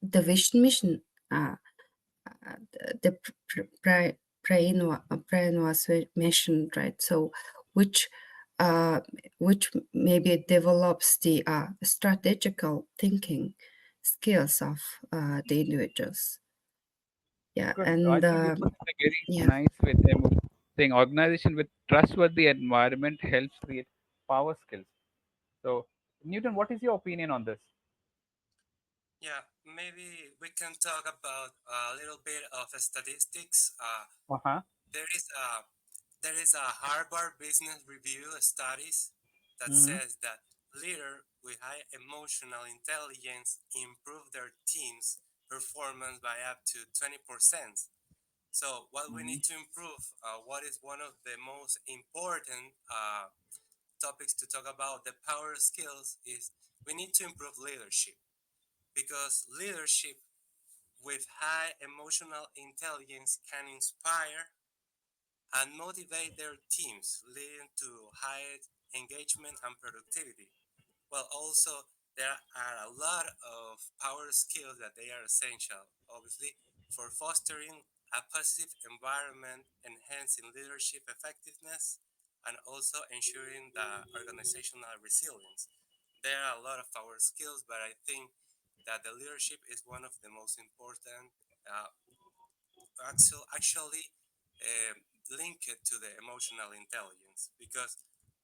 the vision mission. The brain was mentioned, right? So, which uh, which maybe develops the strategical thinking skills of the individuals. Yeah, Good. I and think you put it very yeah. nice with them saying organization with trustworthy environment helps create power skills. So, Newton, what is your opinion on this? Yeah, maybe we can talk about a little bit of statistics. Uh-huh. There is a there is a Harvard Business Review studies that Mm-hmm. says that leaders with high emotional intelligence improve their team's performance by up to 20%. So, what we Mm-hmm. need to improve, what is one of the most important topics to talk about the power skills is we need to improve leadership because leadership with high emotional intelligence can inspire and motivate their teams, leading to higher engagement and productivity. Well, also, there are a lot of power skills that they are essential, obviously, for fostering a positive environment, enhancing leadership effectiveness, and also ensuring the organizational resilience. There are a lot of power skills, but I think that the leadership is one of the most important uh, actually link it to the emotional intelligence because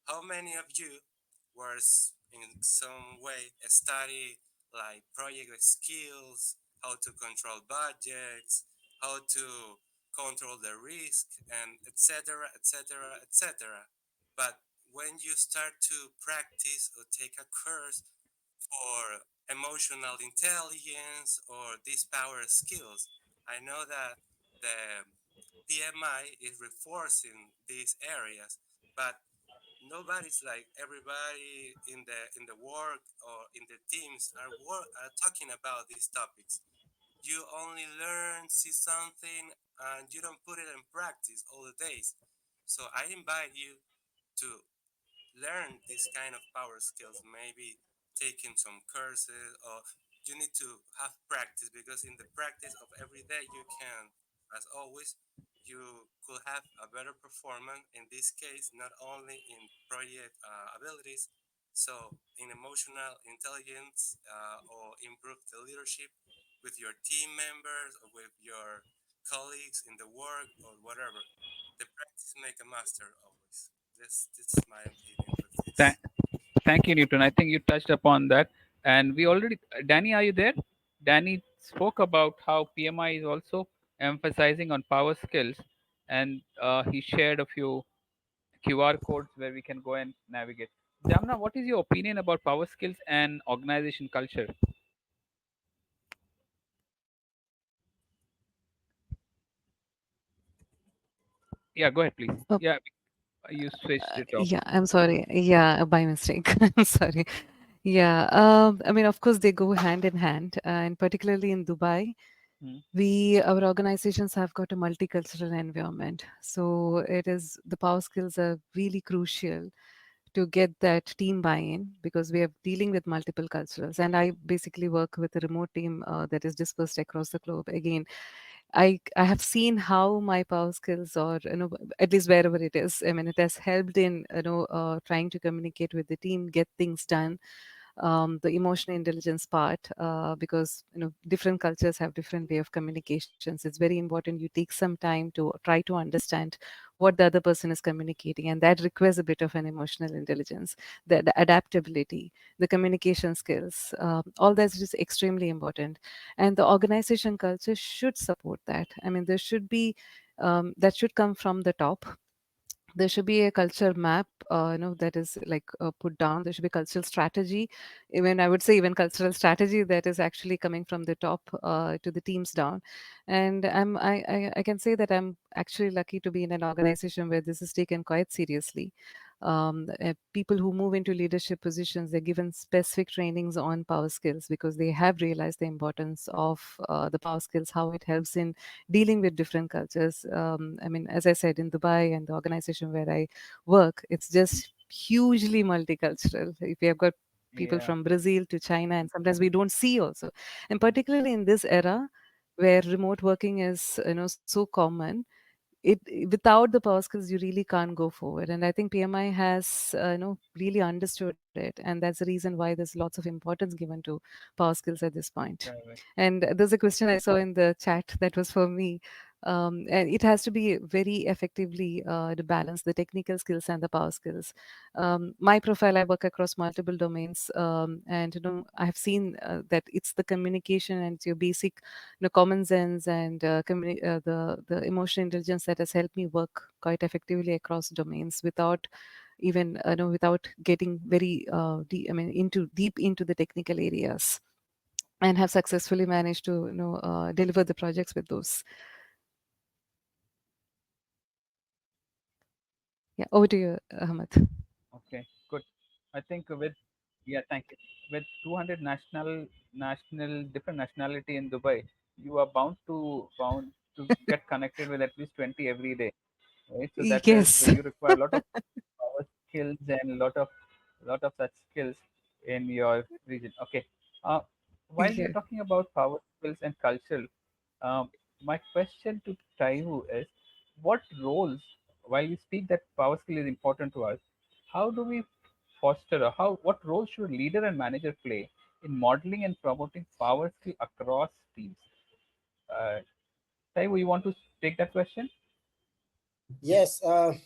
how many of you were in some way study like project skills, how to control budgets, how to control the risk, and etc etc etc, but when you start to practice or take a course for emotional intelligence or these power skills, I know that the PMI is reinforcing these areas, but nobody's like everybody in the work or in the teams are talking about these topics. You only learn, see something, and you don't put it in practice all the days. So I invite you to learn this kind of power skills, maybe taking some courses, or you need to have practice because in the practice of every day you can, as always, you could have a better performance in this case, not only in project abilities, so in emotional intelligence, or improve the leadership with your team members or with your colleagues in the work or whatever. The practice make a master always. This is my opinion with Tha- this. Thank you, Newton. I think you touched upon that. And we already, Danny, are you there? Danny spoke about how PMI is also emphasizing on power skills, and he shared a few QR codes where we can go and navigate. Jamna, what is your opinion about power skills and organization culture? Yeah, go ahead, please. Oh, Yeah, you switched it off. yeah, I'm sorry. Yeah, by mistake. I'm sorry. Yeah, I mean, of course, they go hand in hand, and particularly in Dubai, Hmm. our organizations have got a multicultural environment. So it is the power skills are really crucial to get that team buy-in because we are dealing with multiple cultures. And I basically work with a remote team that is dispersed across the globe. Again, I have seen how my power skills or at least wherever it is. I mean, it has helped in trying to communicate with the team, get things done, the emotional intelligence part, because different cultures have different way of communications. It's very important you take some time to try to understand what the other person is communicating, and that requires a bit of an emotional intelligence, the adaptability, the communication skills. All that's just extremely important, and the organization culture should support that. I mean, there should be that should come from the top. There should be a culture map, that is like put down. There should be cultural strategy, even I would say even cultural strategy that is actually coming from the top to the teams down. And I can say that I'm actually lucky to be in an organization where this is taken quite seriously. People who move into leadership positions, they're given specific trainings on power skills because they have realized the importance of the power skills, how it helps in dealing with different cultures. I mean, as I said, in Dubai and the organization where I work, it's just hugely multicultural. If we have got people Yeah, from Brazil to China, and sometimes we don't see also, and particularly in this era where remote working is so common, it without the power skills you really can't go forward. And I think PMI has really understood it, and that's the reason why there's lots of importance given to power skills at this point. correct. And there's a question I saw in the chat that was for me. And it has to be very effectively to balance the technical skills and the power skills. My profile, I work across multiple domains, and I have seen that it's the communication and it's your basic common sense and the emotional intelligence that has helped me work quite effectively across domains without even without getting very deep, I mean, into deep into the technical areas, and have successfully managed to deliver the projects with those. Yeah, over to you, Ahmed. Okay, good. I think with yeah, thank you. With 200 national different nationality in Dubai, you are bound to get connected with at least 20 every day, right? So that is so Yes. you require a lot of power skills and lot of such skills in your region. Okay. Uh, while we Yeah. are talking about power skills and cultural, um, my question to Taihu is, what roles, while we speak that power skill is important to us, how do we foster, or what role should leader and manager play in modeling and promoting power skill across teams? Uh, Taihu, you want to take that question? Yes,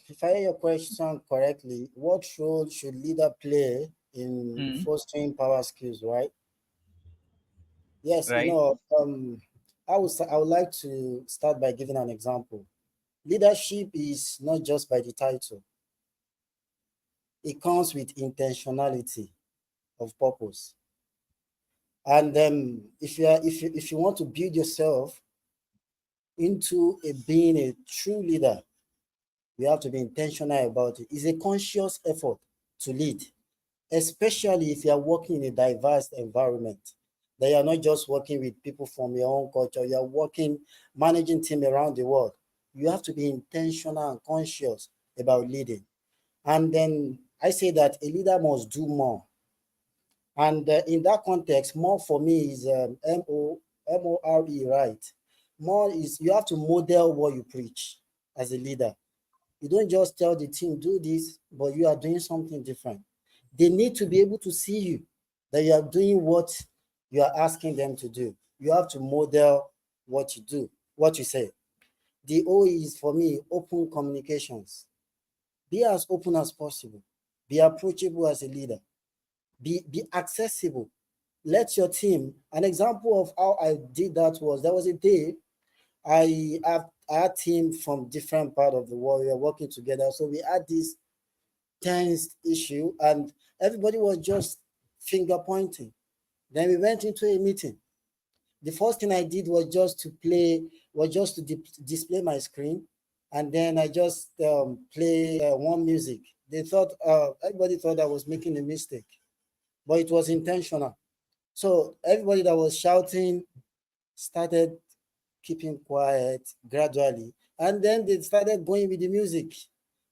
if I hear your question correctly, what role should leader play in Hmm. fostering power skills, right? Yes, Right. I would like to start by giving an example. Leadership is not just by the title; it comes with intentionality of purpose. And if you want to build yourself into being a true leader, you have to be intentional about it. It's a conscious effort to lead, especially if you are working in a diverse environment. That you are not just working with people from your own culture, you are working, managing team around the world. You have to be intentional and conscious about leading. And then I say that a leader must do more. And in that context, more for me is MORE, right? More is you have to model what you preach as a leader. You don't just tell the team, do this, but you are doing something different. They need to be able to see you, that you are doing what you are asking them to do. You have to model what you do, what you say. The O is for me, open communications. Be as open as possible. Be approachable as a leader. Be accessible. let your team. An example of how I did that was there was a day I had team from different part of the world. We were working together, so we had this tense issue, and everybody was just finger pointing. Then we went into a meeting. The first thing I did was just to display my screen, and then I just play one music. They thought everybody thought I was making a mistake, but it was intentional. So everybody that was shouting started keeping quiet gradually, and then they started going with the music.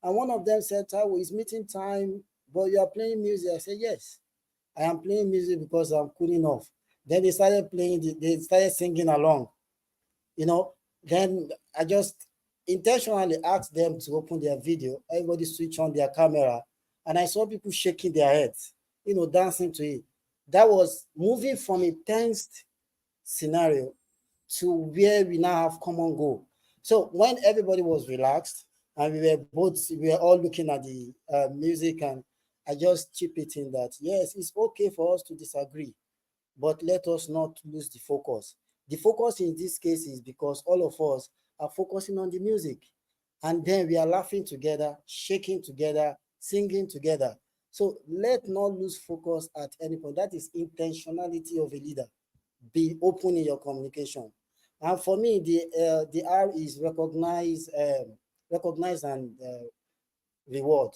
And one of them said, "Taiwo, it's meeting time, but you are playing music." I said, "Yes, I am playing music because I'm cooling off." Then they started they started singing along, you know. Then I just intentionally asked them to open their video. Everybody switch on their camera, and I saw people shaking their heads, dancing to it. That was moving from a tensed scenario to where we now have common goal. So when everybody was relaxed and we were all looking at the music, and I just chip it in that, yes, it's okay for us to disagree, but let us not lose the focus. The focus in this case is because all of us are focusing on the music, and then we are laughing together, shaking together, singing together. So let not lose focus at any point. That is intentionality of a leader. Be open in your communication. And for me, the R is recognize and reward.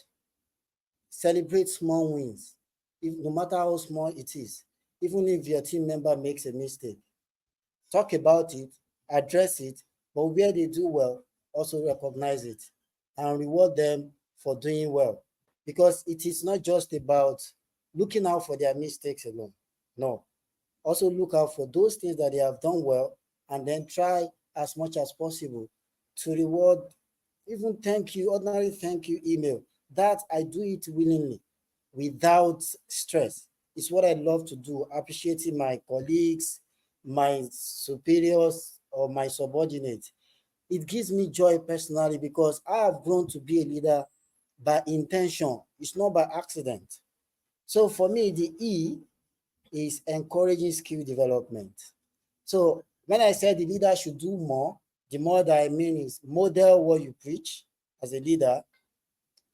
Celebrate small wins, no matter how small it is. Even if your team member makes a mistake, talk about it, address it, but where they do well, also recognize it and reward them for doing well. Because it is not just about looking out for their mistakes alone. No, also look out for those things that they have done well, and then try as much as possible to reward, even thank you, ordinary thank you email. That I do it willingly without stress. It's what I love to do, appreciating my colleagues, my superiors, or my subordinates. It gives me joy personally because I have grown to be a leader by intention. It's not by accident. So for me, the E is encouraging skill development. So when I said the leader should do more, the more that I mean is model what you preach as a leader,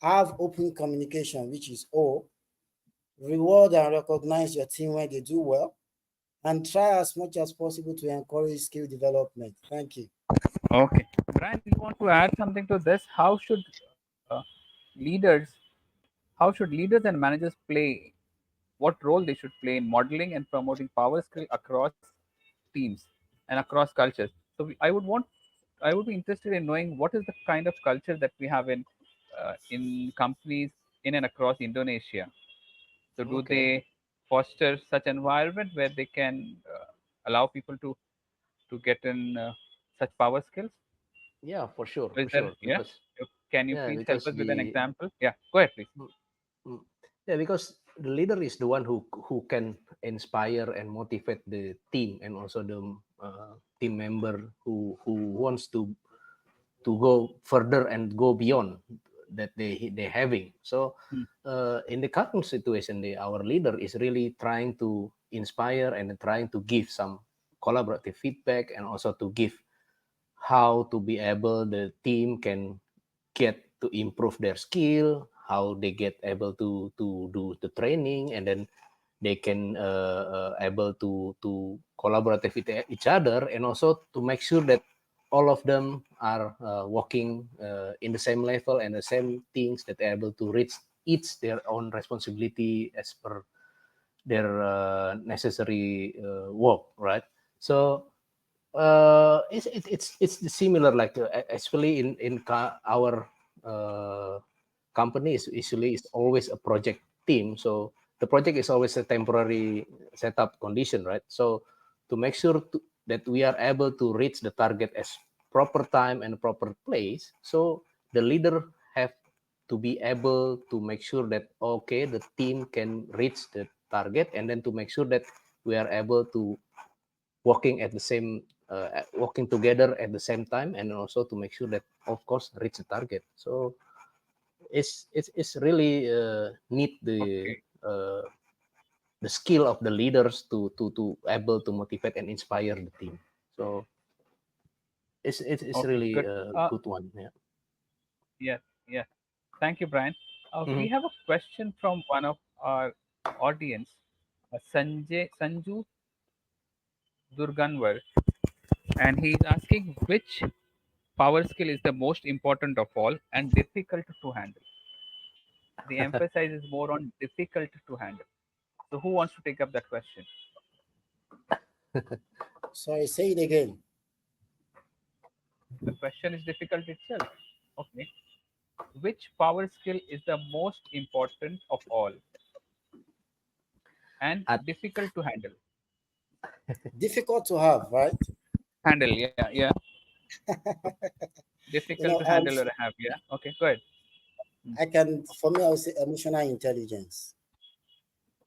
have open communication, which is O, reward and recognize your team when they do well, and try as much as possible to encourage skill development. Thank you. Okay. Brian, you want to add something to this? Leaders, how should leaders and managers play? What role they should play in modeling and promoting power skill across teams and across cultures? So I would be interested in knowing what is the kind of culture that we have in companies in and across Indonesia. So do Okay. they foster such environment where they can allow people to get in such power skills? Yeah, for sure, Is for there, sure. yeah? Can you Yeah, please help because us with an the example? Yeah, go ahead, please. mm, mm. Yeah, because the leader is the one who can inspire and motivate the team, and also the team member who wants to go further and go beyond that they having. So Hmm. in the current situation, our leader is really trying to inspire and trying to give some collaborative feedback, and also to give how to be able the team can get to improve their skill, how they get able to do the training, and then they can able to collaborate with each other, and also to make sure that all of them are working in the same level and the same things, that they're able to reach each their own responsibility as per their necessary work, right? So it's similar, like actually in our uh, company is usually is always a project team. So the project is always a temporary setup condition, right? So to make sure that we are able to reach the target as proper time and proper place, so the leader have to be able to make sure that okay, the team can reach the target, and then to make sure that we are able to working together at the same time, and also to make sure that of course reach the target. So it's really need Okay. uh, the skill of the leaders to able to motivate and inspire the team. So it's Okay, really good. a good one. Yeah. Yeah, yeah. Thank you, Brian. We Mhm. have a question from one of our audience, Sanju Durganwar, and he's asking which power skill is the most important of all and difficult to handle. The emphasis is more on difficult to handle. So, who wants to take up that question? Sorry, say it again. The question is difficult itself. Okay. Which power skill is the most important of all and At difficult to handle? Difficult to have, right? Handle, yeah, yeah. You Difficult know, to handle or have, yeah. Okay, go ahead. for me, I would say emotional intelligence.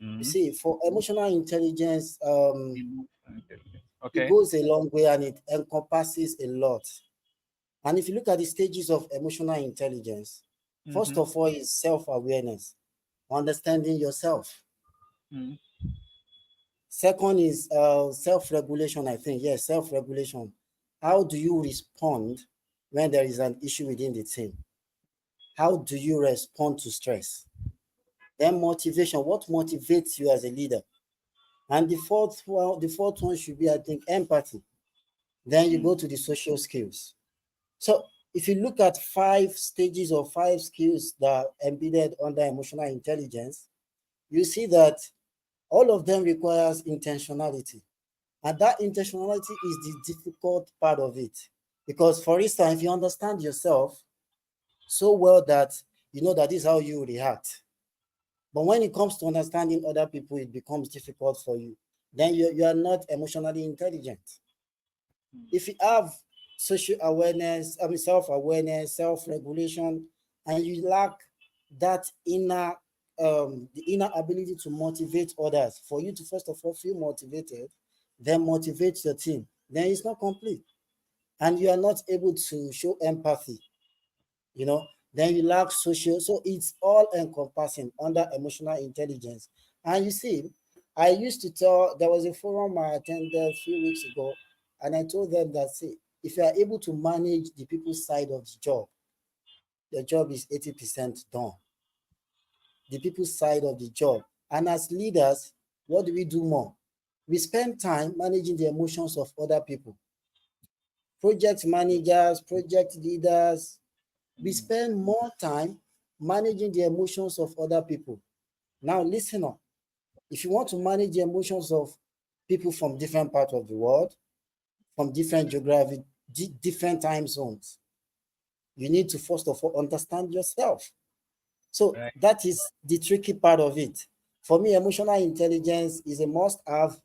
You Mm-hmm. see, for emotional intelligence, it Okay. goes a long way and it encompasses a lot. And if you look at the stages of emotional intelligence, first Mm-hmm. of all is self-awareness, understanding yourself. Mm-hmm. Second is self-regulation, I think. Yes, self-regulation. How do you respond when there is an issue within the team? How do you respond to stress? Then motivation. What motivates you as a leader? And the fourth one should be, I think, empathy. Then you go to the social skills. So if you look at 5 stages or 5 skills that are embedded under emotional intelligence, you see that all of them requires intentionality. And that intentionality is the difficult part of it. Because for instance, if you understand yourself so well that you know that this is how you react, but when it comes to understanding other people, it becomes difficult for you. Then you are not emotionally intelligent. If you have social awareness, I mean self-awareness, self-regulation, and you lack that the inner ability to motivate others, for you to first of all feel motivated, then motivate your team, then it's not complete. And you are not able to show empathy, then you lack social. So it's all encompassing under emotional intelligence. And you see, I used to tell, there was a forum I attended a few weeks ago, and I told them that, see, if you are able to manage the people's side of the job is 80% done. The people's side of the job. And as leaders, what do we do more? We spend time managing the emotions of other people. Project managers, project leaders, we spend more time managing the emotions of other people. Now, listen up. If you want to manage the emotions of people from different parts of the world, from different geographic, different time zones, you need to first of all understand yourself. So Right. that is the tricky part of it. For me, emotional intelligence is a must-have,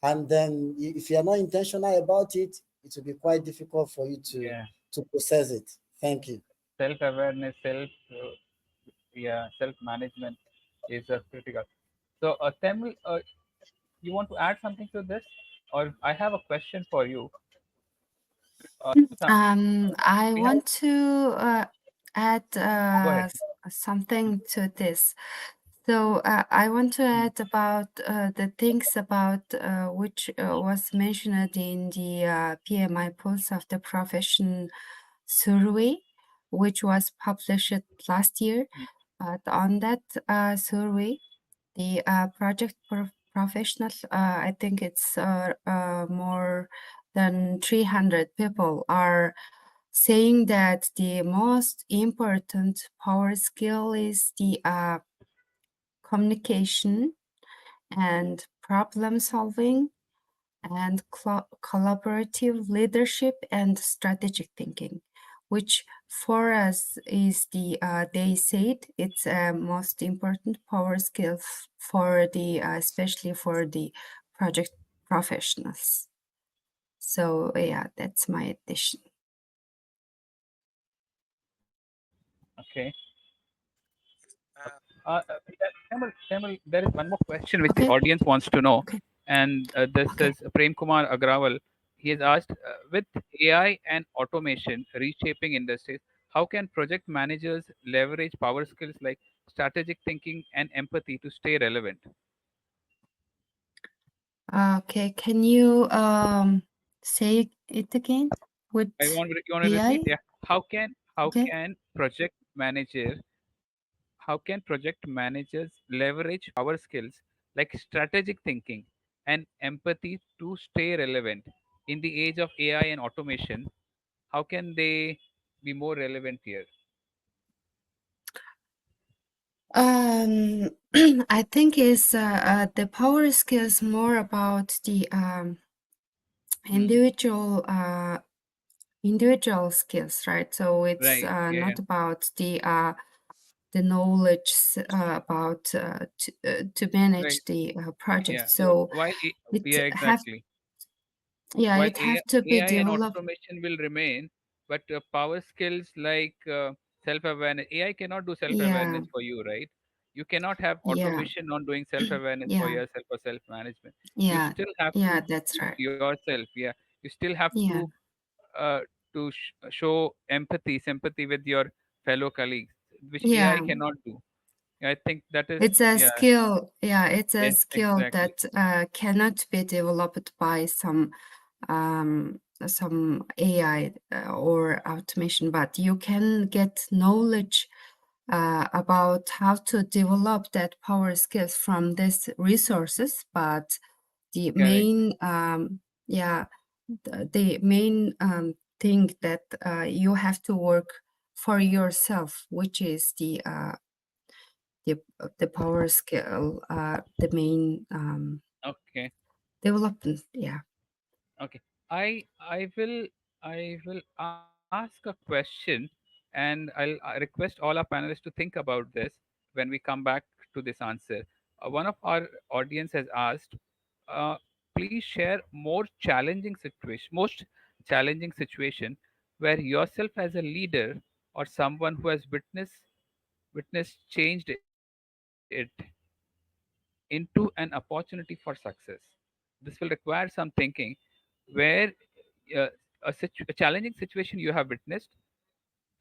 and then if you are not intentional about it, it will be quite difficult for you Yeah. to process it. Thank you. Self-awareness, yeah, self-management is critical. So, Tamil, you want to add something to this, or I have a question for you. I We have. want to add Go ahead. something to this. So I want to add about the things about which was mentioned in the PMI Pulse of the Profession survey, which was published last year. But on that survey, the project professionals, I think it's more than 300 people are saying that the most important power skill is the communication and problem solving and collaborative leadership and strategic thinking, which for us is the they said it's a most important power skill for the especially for the project professionals. So yeah, that's my addition. Okay. Uh, Tamil, there is one more question which the Okay. audience wants to know, Okay. and this Okay. is Prem Kumar Agrawal. He has asked, with AI and automation reshaping industries, how can project managers leverage power skills like strategic thinking and empathy to stay relevant? Okay, can you say it again with You want to repeat? AI? Yeah. How Okay. can project managers leverage power skills like strategic thinking and empathy to stay relevant in the age of AI and automation? How can they be more relevant here? Um, I think is the power skills more about the Hmm. individual individual skills, right? So it's Right. Yeah. not about the knowledge about to manage Right. the project. Yeah. So So it yeah, have exactly. yeah, While it have to be AI and developed. automation will remain, but power skills like self awareness, AI cannot do self Yeah, awareness for you, right? You cannot have yeah, automation on doing self awareness for yeah, yourself or self management. You yeah, still have yeah. to That's do right. yourself. Yeah. You still have Yeah, uh, show empathy, sympathy with your fellow colleagues, which AI yeah. cannot do. I think that is, It's a yeah, skill. Yeah, it's a yes, skill exactly. that cannot be developed by some AI or automation, but you can get knowledge about how to develop that power skills from these resources. But the Correct. main, yeah, the main thing that you have to work for yourself, which is the power skill, the main Okay. development. Yeah. Okay. I will ask a question, and I'll request all our panelists to think about this when we come back to this answer. One of our audience has asked, uh, please share most challenging situation where yourself as a leader or someone who has witnessed changed it into an opportunity for success. This will require some thinking where a challenging situation you have witnessed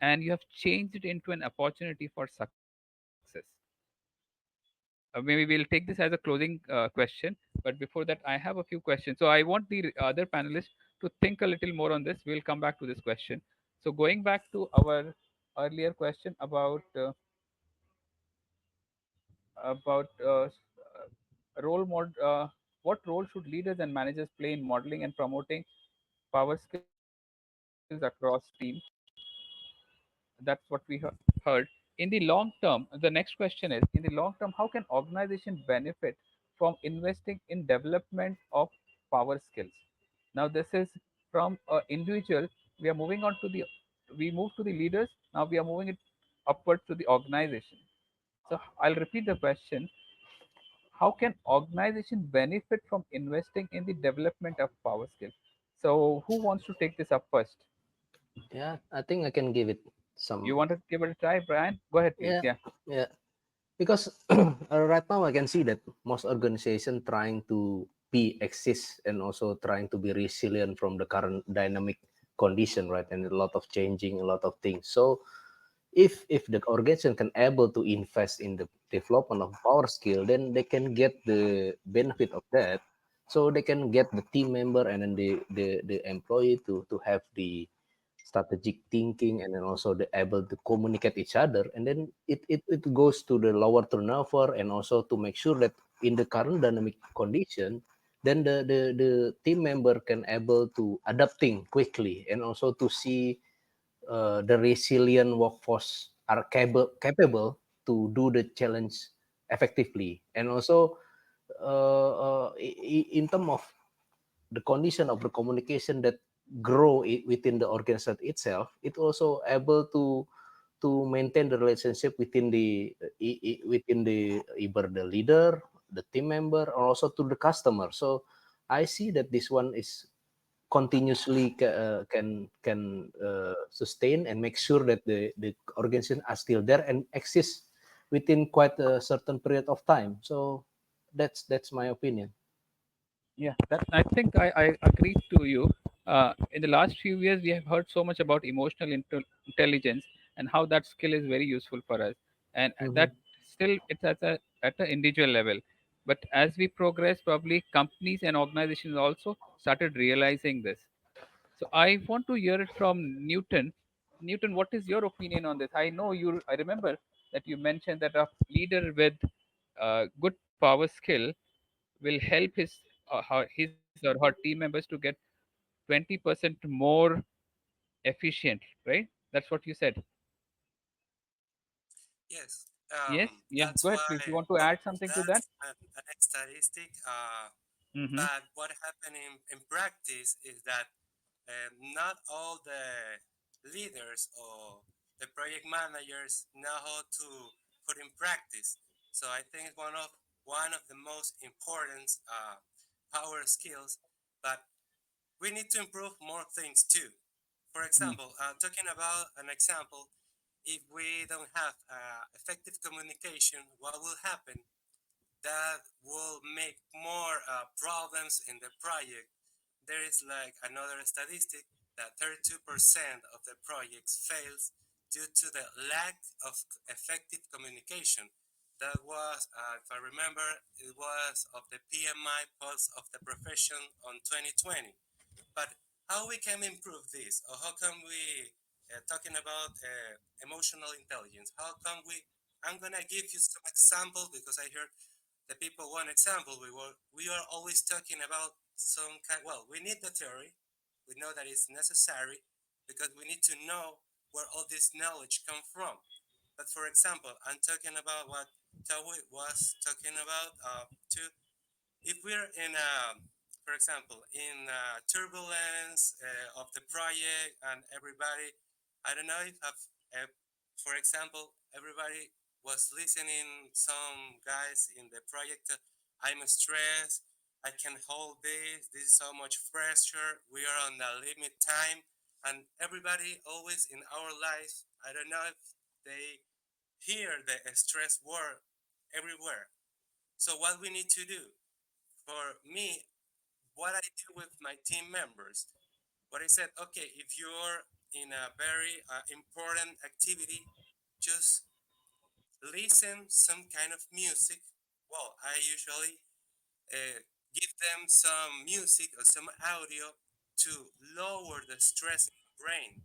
and you have changed it into an opportunity for success. Maybe we'll take this as a closing question, but before that, I have a few questions. So I want the other panelists to think a little more on this. We'll come back to this question. So going back to our earlier question about role mod what role should leaders and managers play in modeling and promoting power skills across teams? That's what we heard. In the long term, the next question is, in the long term, how can organization benefit from investing in development of power skills? Now this is from individual, we are moving on to the we move to the leaders. Now we are moving it upwards to the organization. So I'll repeat the question: how can organization benefit from investing in the development of power skills? So who wants to take this up first? Yeah, I think I can give it You some. want to give it a try, Brian? Go ahead, please. Yeah, Yeah. yeah. Because right now I can see that most organization trying to be exist and also trying to be resilient from the current dynamic condition, right? And a lot of changing, a lot of things. So if the organization can able to invest in the development of power skill, then they can get the benefit of that. So they can get the team member and then the employee to have the strategic thinking and then also the able to communicate each other, and then it goes to the lower turnover and also to make sure that in the current dynamic condition, then the team member can able to adapting quickly and also to see the resilient workforce are capable to do the challenge effectively. And also in terms of the condition of the communication that grow within the organization itself, it also able to maintain the relationship within within the either the leader, the team member, or also to the customer. So I see that this one is continuously can sustain and make sure that the organization are still there and exist within quite a certain period of time. So that's my opinion. Yeah, that I think I agree to you. In the last few years, we have heard so much about emotional intelligence and how that skill is very useful for us, and Mhm. that still it's at an individual level. But as we progress, probably companies and organizations also started realizing this. So I want to hear it from Newton. Newton, what is your opinion on this? I know you. I remember that you mentioned that a leader with good power skill will help his or her team members to get 20% more efficient. Right? That's what you said. Yes, Yes. Yeah. that's Go ahead, why. please. You want to Well, add something to that? that's an statistic. Mm-hmm. But what happened in practice is that not all the leaders or the project managers know how to put in practice. So I think it's one of the most important power skills. But we need to improve more things too. For example, talking about an example, if we don't have effective communication, what will happen? That will make more problems in the project. There is like another statistic that 32% of the projects fails due to the lack of effective communication. That was, if I remember, it was of the PMI Pulse of the Profession on 2020. But how we can improve this, or how can we, talking about emotional intelligence, how can we? I'm gonna give you some examples because I heard the people want example. We are always talking about some kind. Well, we need the theory. We know that it's necessary because we need to know where all this knowledge come from. But for example, I'm talking about what Tawi was talking about too. If we're in for example, in turbulence of the project and everybody, I don't know if for example, everybody was listening, some guys in the project, I'm stressed, I can hold this is so much pressure, we are on the limit time, and everybody always in our lives, I don't know if they hear the stress word everywhere. So what we need to do, for me, what I do with my team members, what I said, okay, if you're in a very important activity, just listen some kind of music. Well, I usually give them some music or some audio to lower the stress in the brain.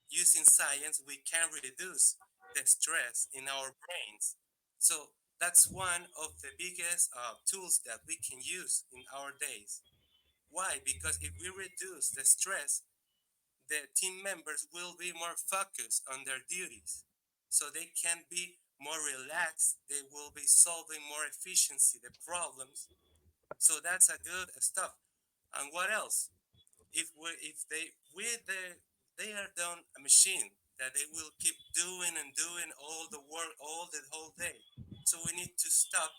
Using science, we can reduce the stress in our brains. So that's one of the biggest tools that we can use in our days. Why? Because if we reduce the stress, the team members will be more focused on their duties. So they can be more relaxed, they will be solving more efficiency the problems. So that's a good stuff. And what else? If they with they are done a machine that they will keep doing and doing all the work all the whole day. So we need to stop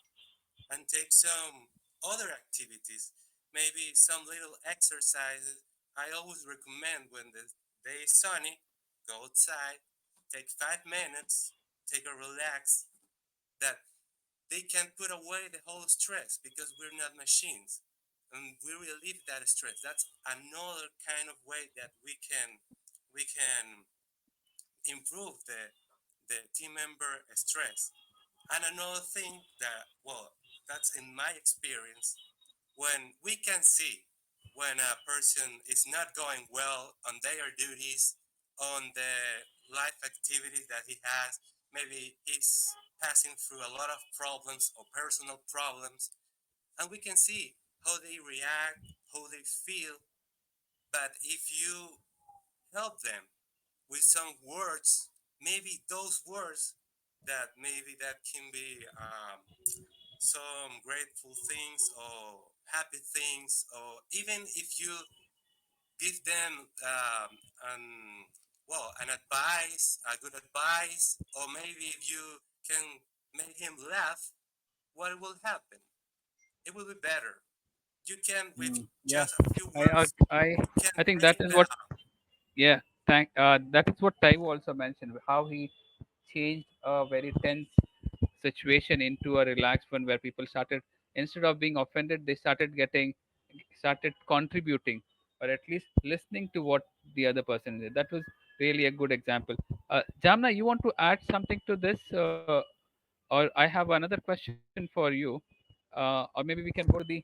and take some other activities, maybe some little exercises. I always recommend when the day is sunny, go outside, take 5 minutes, take a relax, that they can put away the whole stress because we're not machines. And we relieve that stress. That's another kind of way that we can improve the team member stress. And another thing that, well, that's in my experience, when we can see when a person is not going well on their duties, on the life activities that he has, maybe he's passing through a lot of problems or personal problems, and we can see how they react, how they feel. But if you help them with some words, maybe those words that maybe that can be some grateful things or happy things, or even if you give them an advice, a good advice, or maybe if you can make him laugh, what will happen? It will be better. You can, with Yeah, just a few I words, I you can I think that bring is the what. Yeah, that is what Taiwo also mentioned. How he changed a very tense situation into a relaxed one, where people started, instead of being offended, they started contributing, or at least listening to what the other person did. That was really a good example. Jamna, you want to add something to this, or I have another question for you. or maybe we can go to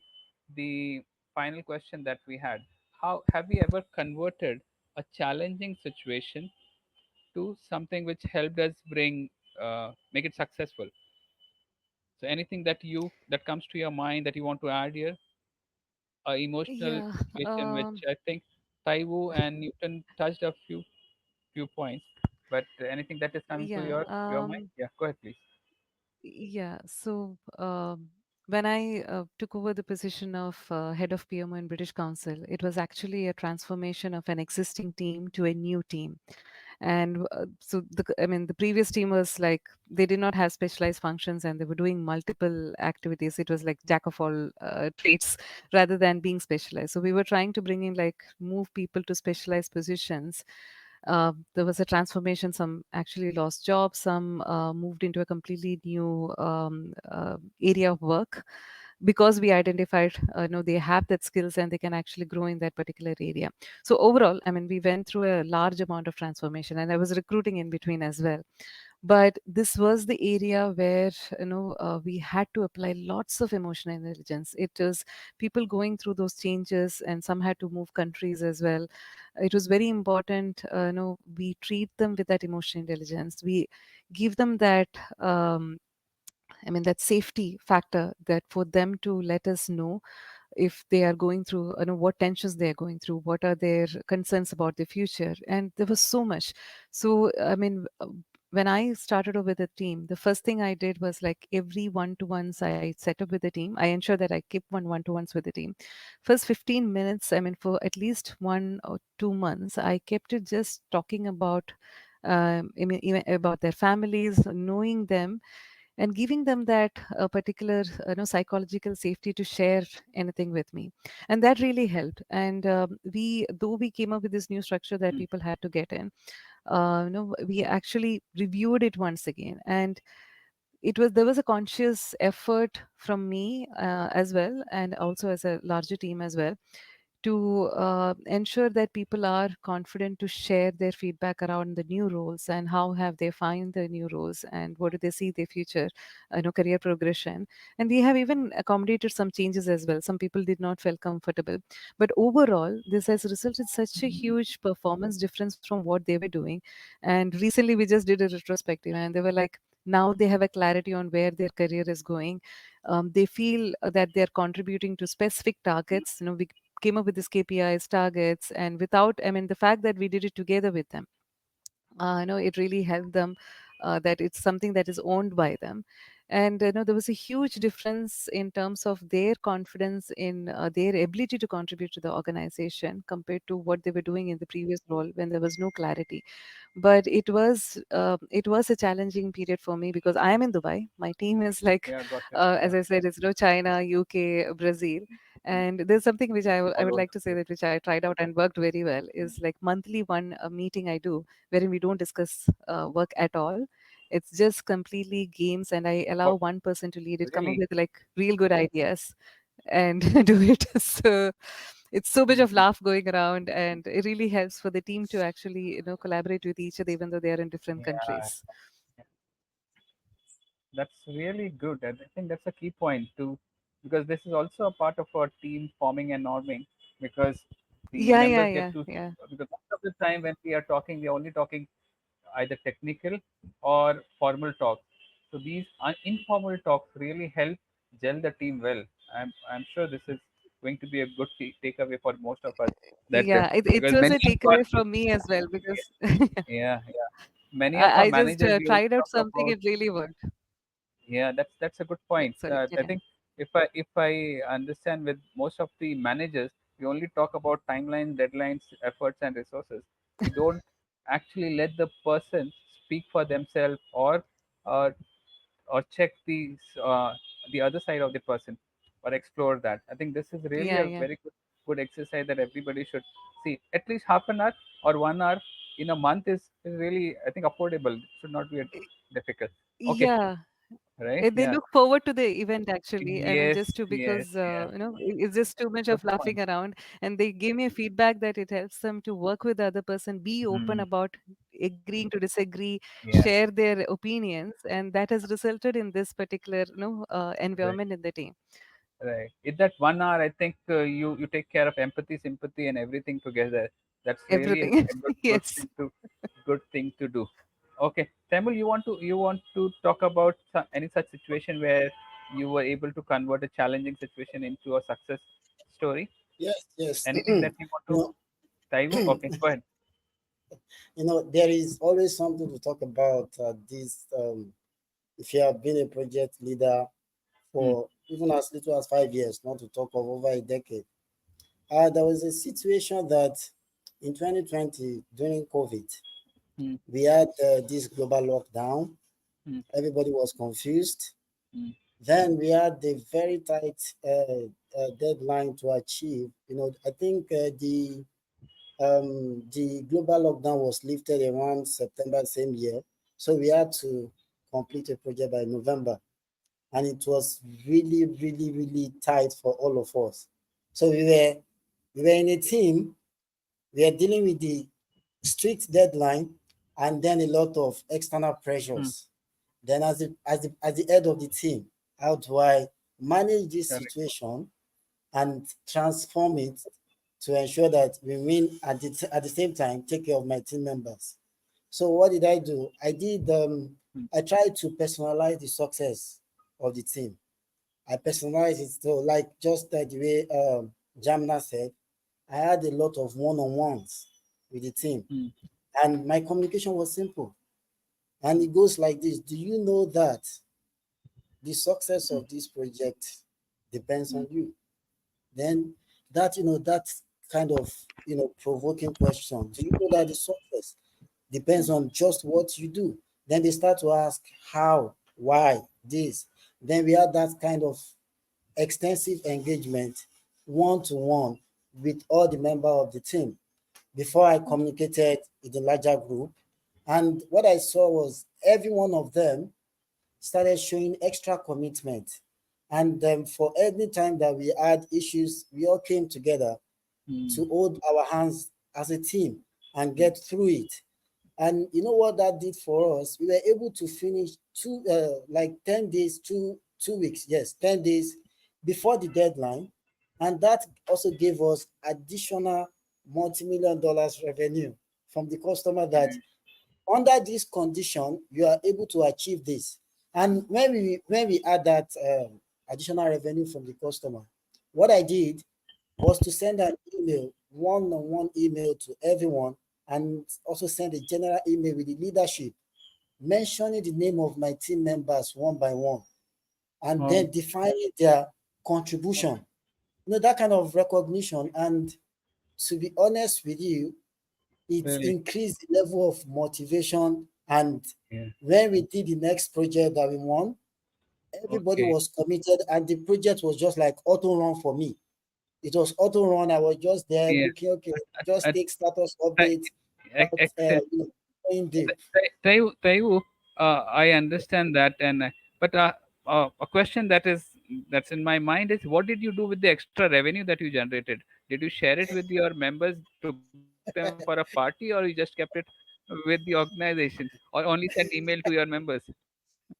the final question that we had. How have we ever converted a challenging situation to something which helped us bring make it successful? So anything that comes to your mind that you want to add here? A emotional Yeah. situation which I think Taiwo and Newton touched a few points, but anything that is coming to Yeah. your mind? Yeah, go ahead, please. Yeah. So when I took over the position of head of PMO in British Council, it was actually a transformation of an existing team to a new team. And so I mean, the previous team was like they did not have specialized functions and they were doing multiple activities. It was like jack of all trades rather than being specialized. So we were trying to bring in like move people to specialized positions. There was a transformation. Some actually lost jobs. Some moved into a completely new area of work because we identified, they have that skills and they can actually grow in that particular area. So overall, I mean, we went through a large amount of transformation, and I was recruiting in between as well. But this was the area where we had to apply lots of emotional intelligence. It was people going through those changes, and some had to move countries as well. It was very important, we treat them with that emotional intelligence. We give them that that safety factor, that for them to let us know if they are going through, what tensions they are going through, what are their concerns about the future. And there was so much. So when I started over with the team, the first thing I did was like every one-to-ones I set up with the team, I ensure that I keep one-to-ones with the team. First 15 minutes, for at least 1 or 2 months, I kept it just talking about even about their families, knowing them, and giving them that particular psychological safety to share anything with me. And that really helped. And we though we came up with this new structure that Hmm. people had to get in, we actually reviewed it once again. And there was a conscious effort from me as well, and also as a larger team as well, to ensure that people are confident to share their feedback around the new roles and how have they find the new roles and what do they see their future career progression. And we have even accommodated some changes as well. Some people did not feel comfortable, but overall this has resulted such a huge performance difference from what they were doing. And recently we just did a retrospective, and they were like, now they have a clarity on where their career is going. They feel that they're contributing to specific targets. We came up with these KPIs, targets, and without, the fact that we did it together with them, it really helped them, that it's something that is owned by them. And there was a huge difference in terms of their confidence in their ability to contribute to the organization compared to what they were doing in the previous role when there was no clarity. But it was a challenging period for me because I am in Dubai. My team is like, Yeah, got it. as Yeah, I said, it's China, UK, Brazil. And there's something which I all would over like the to say place. that which I tried out and worked very well is like monthly one meeting I do, wherein we don't discuss work at all. It's just completely games, and I allow Oh, one person to lead it, come up really? with like real good ideas and do it. So it's so much of Mhm. laugh going around, and it really helps for the team to actually collaborate with each other, even though they are in different Yeah, countries. that's really good. And I think that's a key point too, because this is also a part of our team forming and norming. Because the Yeah, yeah, members get yeah, to, yeah. because most of the time when we are talking, we are only talking either technical or formal talks. So these informal talks really help gel the team well. I'm sure this is going to be a good takeaway for most of us. That Yeah, it because was many a of our takeaway from me as well because yeah, many of our I just managers we only tried out talk something, about. it really worked. Yeah, that's a good Yeah, point. sorry, I yeah. think if I understand, with most of the managers, we only talk about timelines, deadlines, efforts, and resources. We don't actually let the person speak for themselves, uh, or check the other side of the person, or explore that. I think this is really Yeah, a yeah. very good exercise that everybody should see. At least half an hour or 1 hour in a month is really, I think, affordable. It should not be difficult. Okay, Yeah. right? They Yeah. look forward to the event actually. Yes, Just to yes, because yeah. it's just too much Good of laughing point. around, and they give me feedback that it helps them to work with the other person, be open Hmm. about agreeing to disagree, Yeah. share their opinions, and that has resulted in this particular Right. environment in the team. Right. In that 1 hour, I think you take care of empathy, sympathy, and everything together. That's really Everything. a Yes. good thing to do. Okay, Tamil, you want to talk about any such situation where you were able to convert a challenging situation into a success story? Yes, yes. Anything that you want to, you Taiwo? know, Okay, go ahead. there is always something to talk about this. If you have been a project leader Hmm. for even as little as 5 years, not to talk of over a decade, there was a situation that in 2020 during COVID, Hmm. we had this global lockdown. Hmm. Everybody was confused. Hmm. Then we had the very tight deadline to achieve. I think the global lockdown was lifted around September same year, so we had to complete a project by November, and it was really, really, really tight for all of us. So we were in a team. We are dealing with the strict deadline and then a lot of external Hmm. pressures. Then as the head of the team, how do I manage this Correct. situation and transform it to ensure that we win at the same time, take care of my team members? So what did I do? Hmm. I tried to personalize the success of the team. I personalized it, so like just the way Jamna said, I had a lot of one-on-ones with the team, Hmm. and my communication was simple. And it goes like this: Do you know that the success Hmm. of this project depends Hmm. on you? Then that kind of provoking question. Do you know that the success depends Hmm. on just what you do? Then they start to ask how, why, this. Then we had that kind of extensive engagement, one to one, with all the members of the team before I communicated with the larger group. And what I saw was every one of them started showing extra commitment. And for any time that we had issues, we all came together Hmm. to hold our hands as a team and Hmm. get through it. And you know what that did for us? We were able to finish 10 days, 2 weeks, yes, 10 days before the deadline. And that also gave us additional multi-million dollars revenue from the customer that under this condition, you are able to achieve this. And when we add that additional revenue from the customer, what I did was to send an email, one-on-one email to everyone, and also send a general email with the leadership, mentioning the name of my team members one by one, and Oh, then defining their contribution. That kind of recognition. And to be honest with you, it really? increased the level of motivation. And Yeah. when we did the next project that we won, everybody Okay. was committed, and the project was just like auto run for me. It was auto run. I was just there Yeah. looking, okay, just Uh, take status uh, updates, not Excellent. going deep. Taiwu, I understand that, and a question that's in my mind is, what did you do with the extra revenue that you generated? Did you share it with your members to book them for a party, or you just kept it with the organization, or only sent email to your members?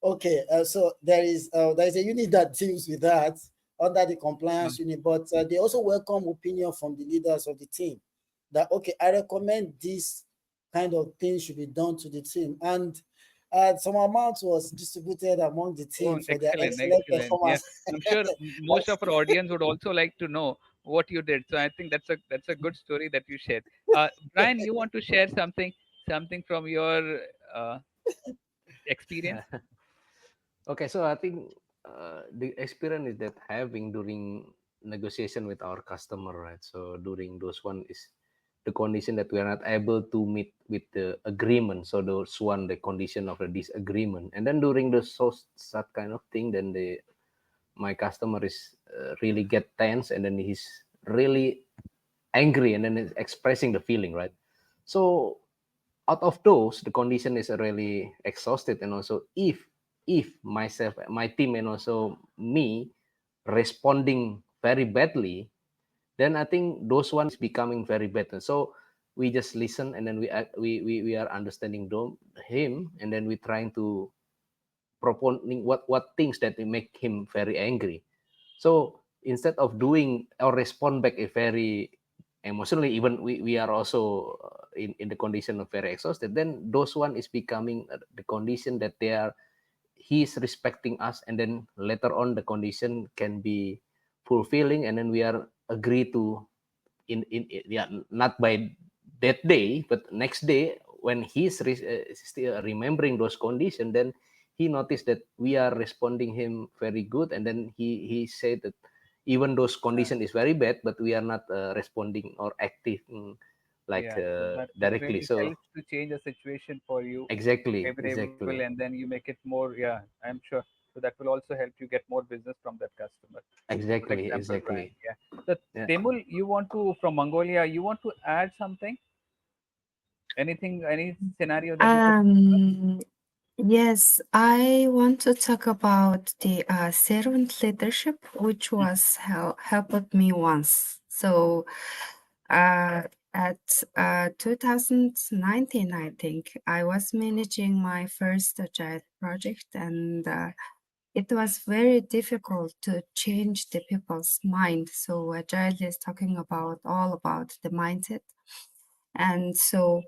Okay, so there is a unit that deals with that under the compliance unit, but they also welcome opinion from the leaders of the team that okay, I recommend this kind of thing should be done to the team, and some amount was distributed among the Oh, team for their excellent, excellent excellent. Yeah, performance. I'm sure most of our audience would also like to know what you did. So I think that's a good story that you shared. Brian, you want to share something from your uh, experience? Okay, so I think the experience is that having during negotiation with our customer, right? So during those one is the condition that we are not able to meet with the agreement. So those one the condition of the disagreement, and then during the so that kind of thing, then the my customer is really get tense, and then he's really angry, and then is expressing the feeling, right? So out of those the condition is really exhausted, and also if myself, my team, and also me responding very badly, then I think those one is becoming very bad. So we just listen, and then we are understanding him, and then we trying to propounding what things that make him very angry. So instead of doing or respond back a very emotionally, even we are also in the condition of very exhausted, then those one is becoming the condition that they are, he is respecting us, and then later on the condition can be fulfilling, and then we are agree to yeah, not by that day, but next day when he's still remembering those conditions, then he noticed that we are responding him very good, and then he said that even those Yeah. condition is very bad, but we are not responding or acting like Yeah. So that directly. really So helps to change the situation for you exactly, favorable, exactly, and then you make it more. Yeah, I'm sure. So that will also help you get more business from that customer. For exactly, example, Ryan. exactly. Yeah. So Yeah. Temul, you want to from Mongolia? You want to add something? Anything? Any scenario that you could? Um, yes, I want to talk about the servant leadership, which was helped me once. So, at 2019, I think I was managing my first agile project, and it was very difficult to change the people's mind. So agile is talking about all about the mindset, and so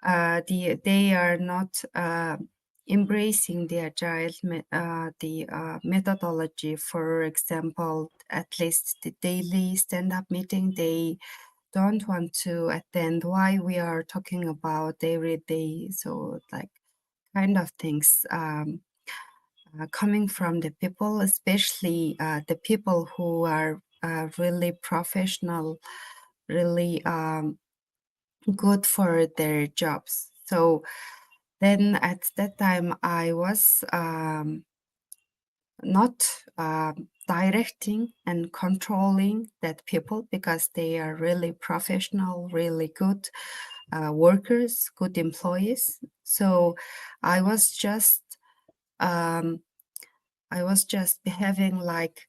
they are not embracing the agile methodology. For example, at least the daily stand-up meeting, they don't want to attend. Why we are talking about every day? So like kind of things. Coming from the people, especially the people who are really professional, really good for their jobs. So then at that time, I was not directing and controlling that people because they are really professional, really good workers, good employees. So I was just um, I was just behaving like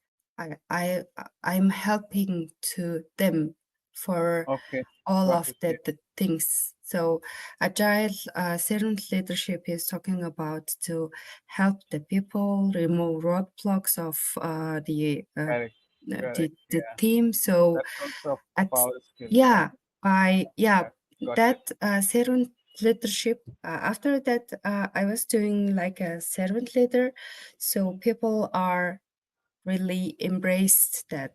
I'm helping to them for Okay, all got of it. Yeah. the things. So agile servant leadership is talking about to help the people remove roadblocks of Correct. Correct. the Yeah. team. So That's also a at power skill. Yeah. yeah, yeah, Got it. that servant leadership. After that, I was doing like a servant leader, so people are really embraced that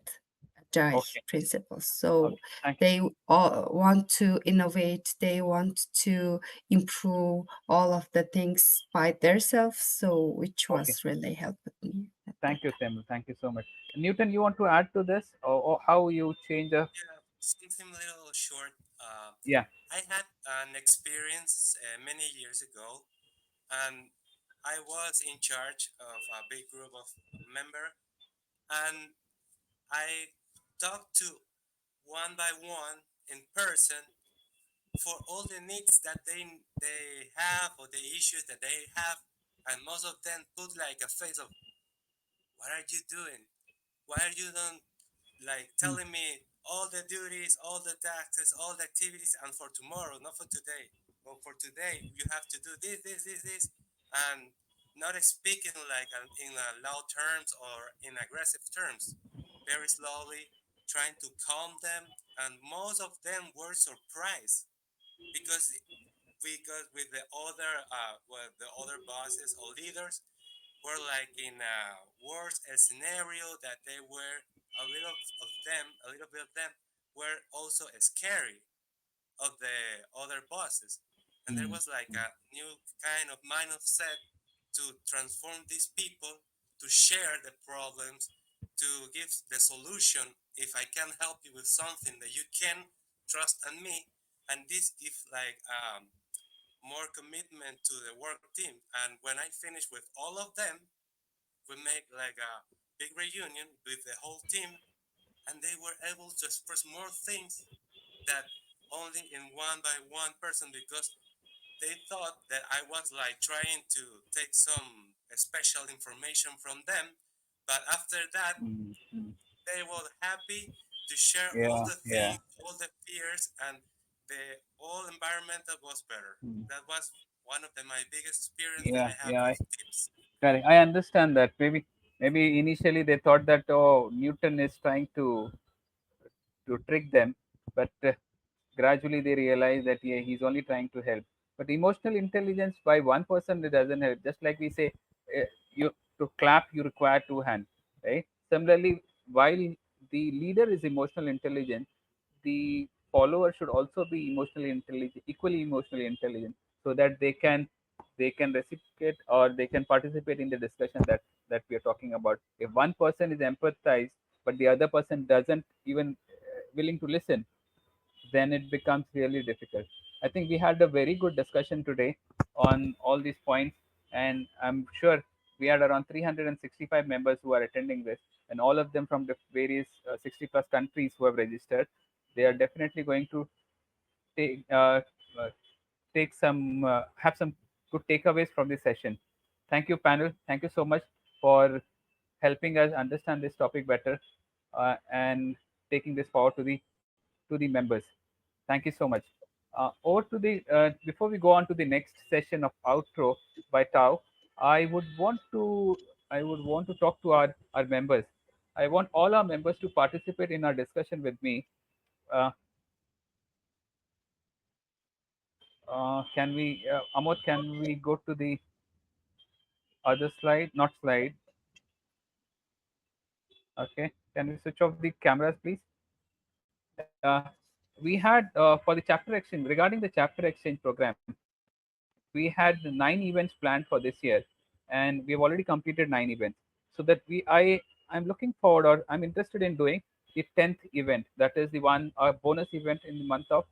agile Okay. principles. So Okay. Thank you. they all want to innovate. They want to improve all of the things by themselves. So which Okay. was really helped me at that Thank you, time. Temul. Thank you so much. Newton, you want to add to this, or how you change a? Yeah, something a little short. Yeah. I had an experience many years ago, and I was in charge of a big group of member, and I talked to one by one in person for all the needs that they have or the issues that they have, and most of them put like a face of, "What are you doing? Why are you don't like Mm. telling me all the duties, all the taxes, all the activities, and for tomorrow, not for today. Well, for today, you have to do this, and not speaking like in loud terms or in aggressive terms. Very slowly, trying to calm them, and most of them were surprised because with the other the other bosses or leaders were like in a worse scenario that they were a little bit of them were also scary of the other bosses. And there Mm. was like Mm. a new kind of mindset to transform these people, to share the problems, to give the solution. If I can help you with something that you can trust on me, and this gives like more commitment to the work team. And when I finish with all of them, we make like a big reunion with the whole team, and they were able to express more things that only in one by one person, because they thought that I was like trying to take some special information from them. But after that, Mm. Mm. they were happy to share all Yeah. the Yeah. things, all the fears, and the whole environment was better. That was one of my biggest experience that Yeah, I have yeah, with tips. correct. I understand that. Maybe initially they thought that, oh, Newton is trying to trick them, but gradually they realize that, yeah, he's only trying to help. But emotional intelligence by one person, it doesn't help. Just like we say, you to clap you require two hands, right? Similarly, while the leader is emotional intelligent, the follower should also be emotionally intelligent, equally emotionally intelligent, so that they can reciprocate, or they can participate in the discussion that we are talking about. If one person is empathized but the other person doesn't even willing to listen, then it becomes really difficult. I think we had a very good discussion today on all these points, and I'm sure we had around 365 members who are attending this, and all of them from the various 60 plus countries who have registered. They are definitely going to take uh, take some have some good takeaways from this session. Thank you, panel. Thank you so much for helping us understand this topic better, and taking this forward to the members. Thank you so much. Over to the Before we go on to the next session of outro by Tao, I would want to I would want to talk to our members. I want all our members to participate in our discussion with me. Uh, Amod, can we go to the other slide? Not slide. Okay. Can we switch off the cameras, please? We had for the chapter exchange, regarding the chapter exchange program, we had 9 events planned for this year, and we have already completed 9 events. So that I'm looking forward, or I'm interested in doing the 10th event. That is the one bonus event in the month of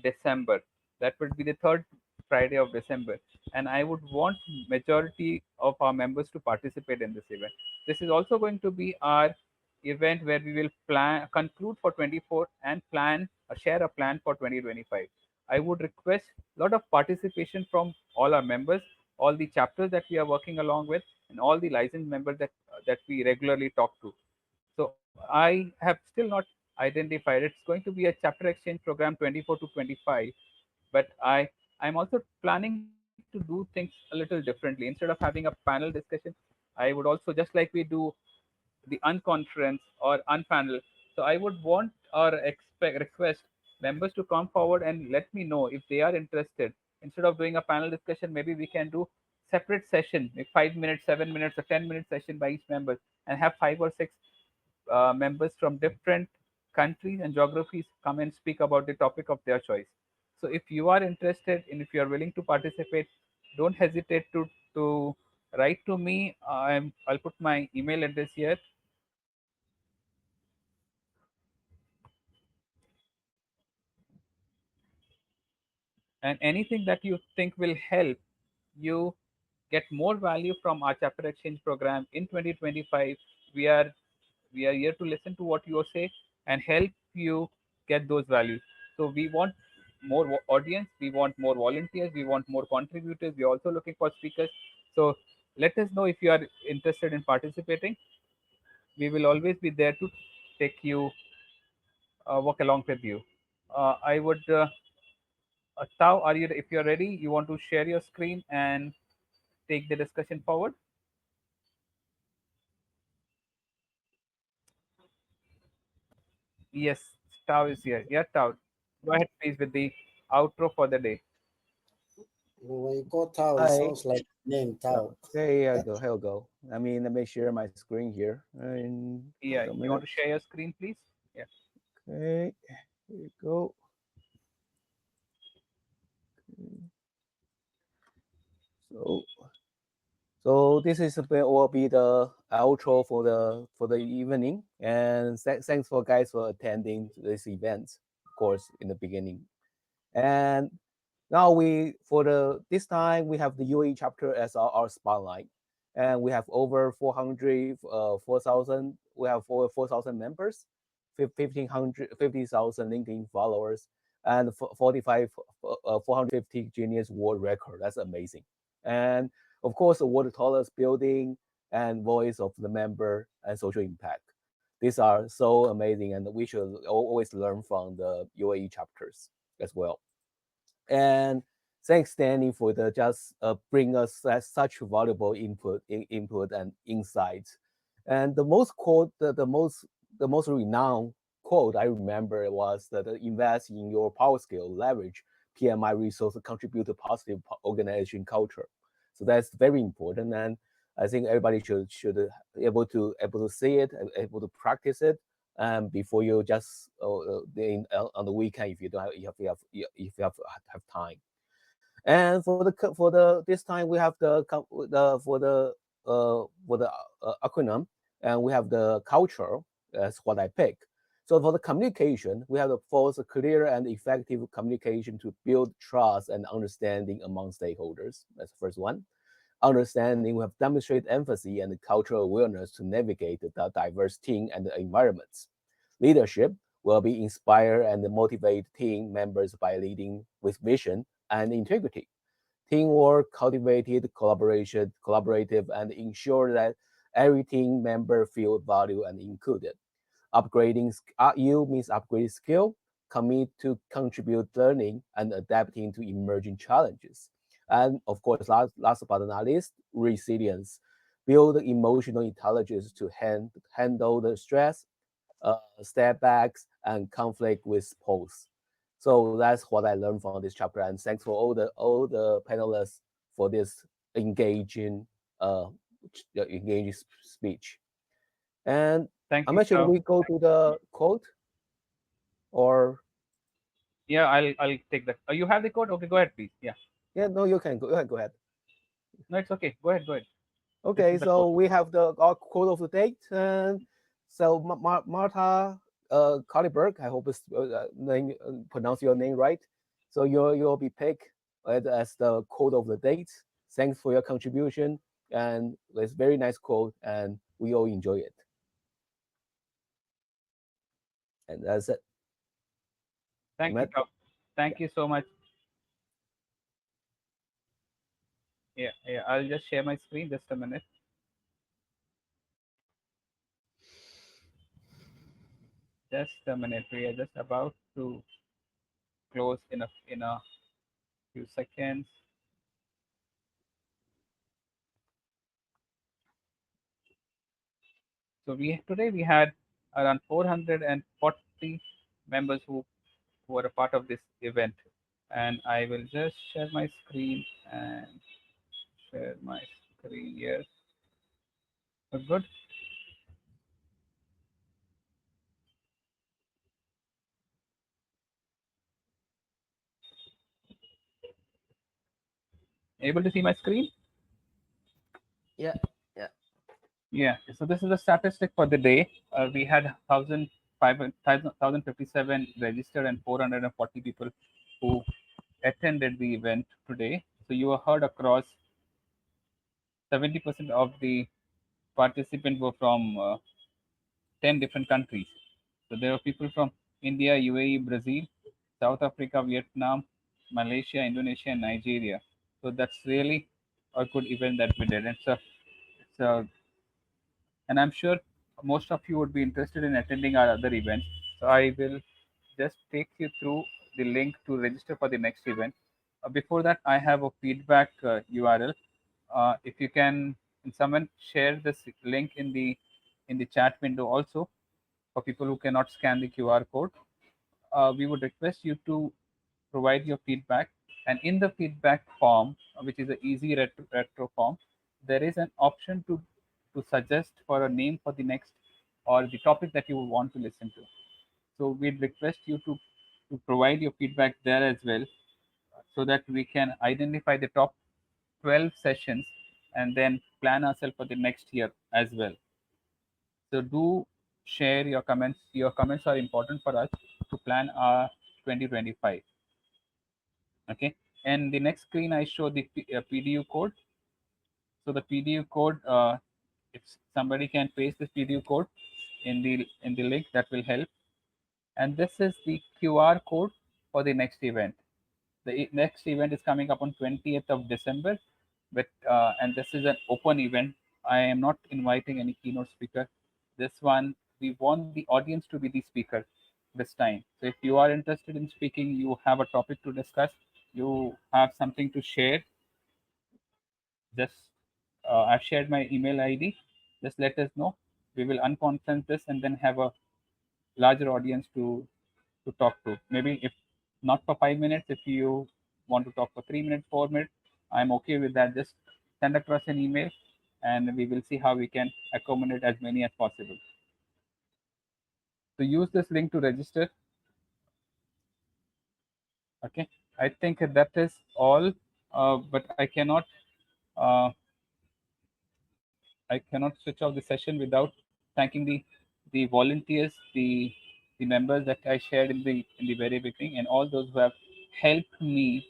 December. That would be the third Friday of December, and I would want majority of our members to participate in this event. This is also going to be our event where we will plan conclude for 24 and plan share a plan for 2025. I would request a lot of participation from all our members, all the chapters that we are working along with, and all the licensed members that we regularly talk to. So I have still not identified. It's going to be a chapter exchange program 24 to 25, but I'm also planning to do things a little differently. Instead of having a panel discussion, I would also, just like we do the unconference or unpanel. So I would want or request members to come forward and let me know if they are interested. Instead of doing a panel discussion, maybe we can do separate session, like 5 minutes, 7 minutes, or 10 minute session by each member, and have 5 or 6 members from different countries and geographies come and speak about the topic of their choice. So if you are interested and if you are willing to participate, don't hesitate to write to me. I'll put my email address here, and anything that you think will help you get more value from our chapter exchange program in 2025. We are here to listen to what you say and help you get those values. So we want more audience, we want more volunteers, we want more contributors. We're also looking for speakers. So let us know if you are interested in participating. We will always be there to take you walk along with you. I would Tao, are you, if you're ready, you want to share your screen and take the discussion forward? Yes, Tao is here. Yeah, Tao. Go ahead, please, with the outro for the day. When you call Tao, it Hi. sounds like name Tao. Okay, here I go. Here we go. Let me share my screen here in Yeah, a you want minute. to share your screen, please? Yeah. Okay, here we go. So, so this is will be the outro for the evening, and thanks for guys for attending this event, of course, in the beginning. And now we for the this time we have the UAE chapter as our spotlight, and we have over 400 4,000. We have over 4,000 members, 1,500 50,000 LinkedIn followers, and 45 450 Genius World Record. That's amazing. And of course, the water tolerance building and voice of the member and social impact. These are so amazing, and we should always learn from the UAE chapters. as well. And thanks, Danny, for the just bring us such valuable input and insights. And the most quote, the most renowned quote I remember was that invest in your power skill, leverage PMI resources, contribute to positive organization culture. So that's very important, and I think everybody should able to see it, able to practice it, before you just on the weekend if you don't have, if you have time. And for the this time we have the for the acronym, and we have the culture. That's what I pick. So for the communication, we have to force a clear and effective communication to build trust and understanding among stakeholders. That's the first one. Understanding, we have demonstrated empathy and cultural awareness to navigate the diverse team and the environments. Leadership will be inspire and motivate team members by leading with vision and integrity. Teamwork cultivated collaborative, and ensure that every team member feel valued and included. Upgrading you means upgrading skill, commit to contribute learning and adapting to emerging challenges. And of course, last but not least, resilience. Build emotional intelligence to handle the stress, step backs, and conflict with pose. So that's what I learned from this chapter. And thanks for all the panelists for this engaging uh engaging speech. And Thank I'm you. not sure we go to the quote or Yeah, I'll take that. You have the code? Okay, go ahead, please. Yeah. yeah, no, you can go ahead. No, it's okay. Go ahead. Go ahead. This Okay, is the code. so we have the our quote of the date, and so Martha Colliberg, I hope it's name, pronounce your name right. So you'll be picked as the quote of the date. Thanks for your contribution, and it's very nice quote, and we all enjoy it. And that's it. Thank you, Matt? Tom. Yeah. Thank you so much. Yeah, yeah. I'll just share my screen. Just a minute. Just a minute. We are just about to close in a few seconds. So we had around 440 members who are a part of this event, and I will just share my screen and share my screen here. Good. Able to see my screen? Yeah. Yeah. Yeah. So this is the statistic for the day. We had 1,057 registered and 440 people who attended the event today. So you were heard across 70% of the participants were from 10 different countries. So there were people from India, UAE, Brazil, South Africa, Vietnam, Malaysia, Indonesia, and Nigeria. So that's really a good event that we did. And I'm sure most of you would be interested in attending our other events. So I will just take you through the link to register for the next event. Before that, I have a feedback URL. If you can, someone share this link in the chat window also for people who cannot scan the QR code. We would request you to provide your feedback. And in the feedback form, which is an easy retro form, there is an option to suggest for a name for the next or the topic that you want to listen to. So we'd request you to provide your feedback there as well, so that we can identify the top 12 sessions and then plan ourselves for the next year as well. So do share your comments. Your comments are important for us to plan our 2025. Okay. And the next screen I show the PDU code. So the PDU code, if somebody can paste this PDU code in the link, that will help. And this is the QR code for the next event. The next event is coming up on 20th of December, but and this is an open event. I am not inviting any keynote speaker. This one, we want the audience to be the speaker. this time. So if you are interested in speaking, you have a topic to discuss, you have something to share, just I've shared my email ID. Just let us know. We will unconference this and then have a larger audience to talk to. Maybe if not for 5 minutes, if you want to talk for 3 minutes, 4 minutes, I'm okay with that. Just send across an email, and we will see how we can accommodate as many as possible. So use this link to register. Okay, I think that is all. But uh, I cannot switch off the session without thanking the volunteers, the members that I shared in the very beginning, and all those who have helped me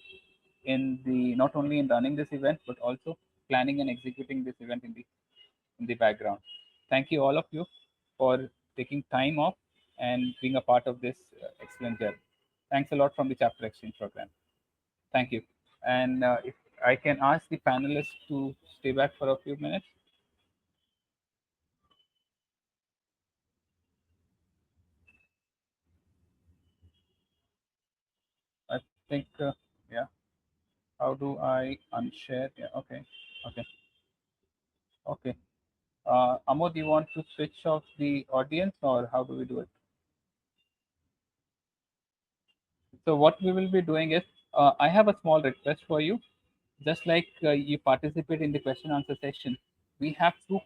in the not only in running this event but also planning and executing this event in the background. Thank you all of you for taking time off and being a part of this excellent journey. Thanks a lot from the Chapter Exchange program. Thank you. And if I can ask the panelists to stay back for a few minutes. I think, yeah. How do I unshare? Yeah, okay. Okay. Okay. Amod, do you want to switch off the audience or how do we do it? So what we will be doing is, I have a small request for you. Just like you participate in the question answer session, we have two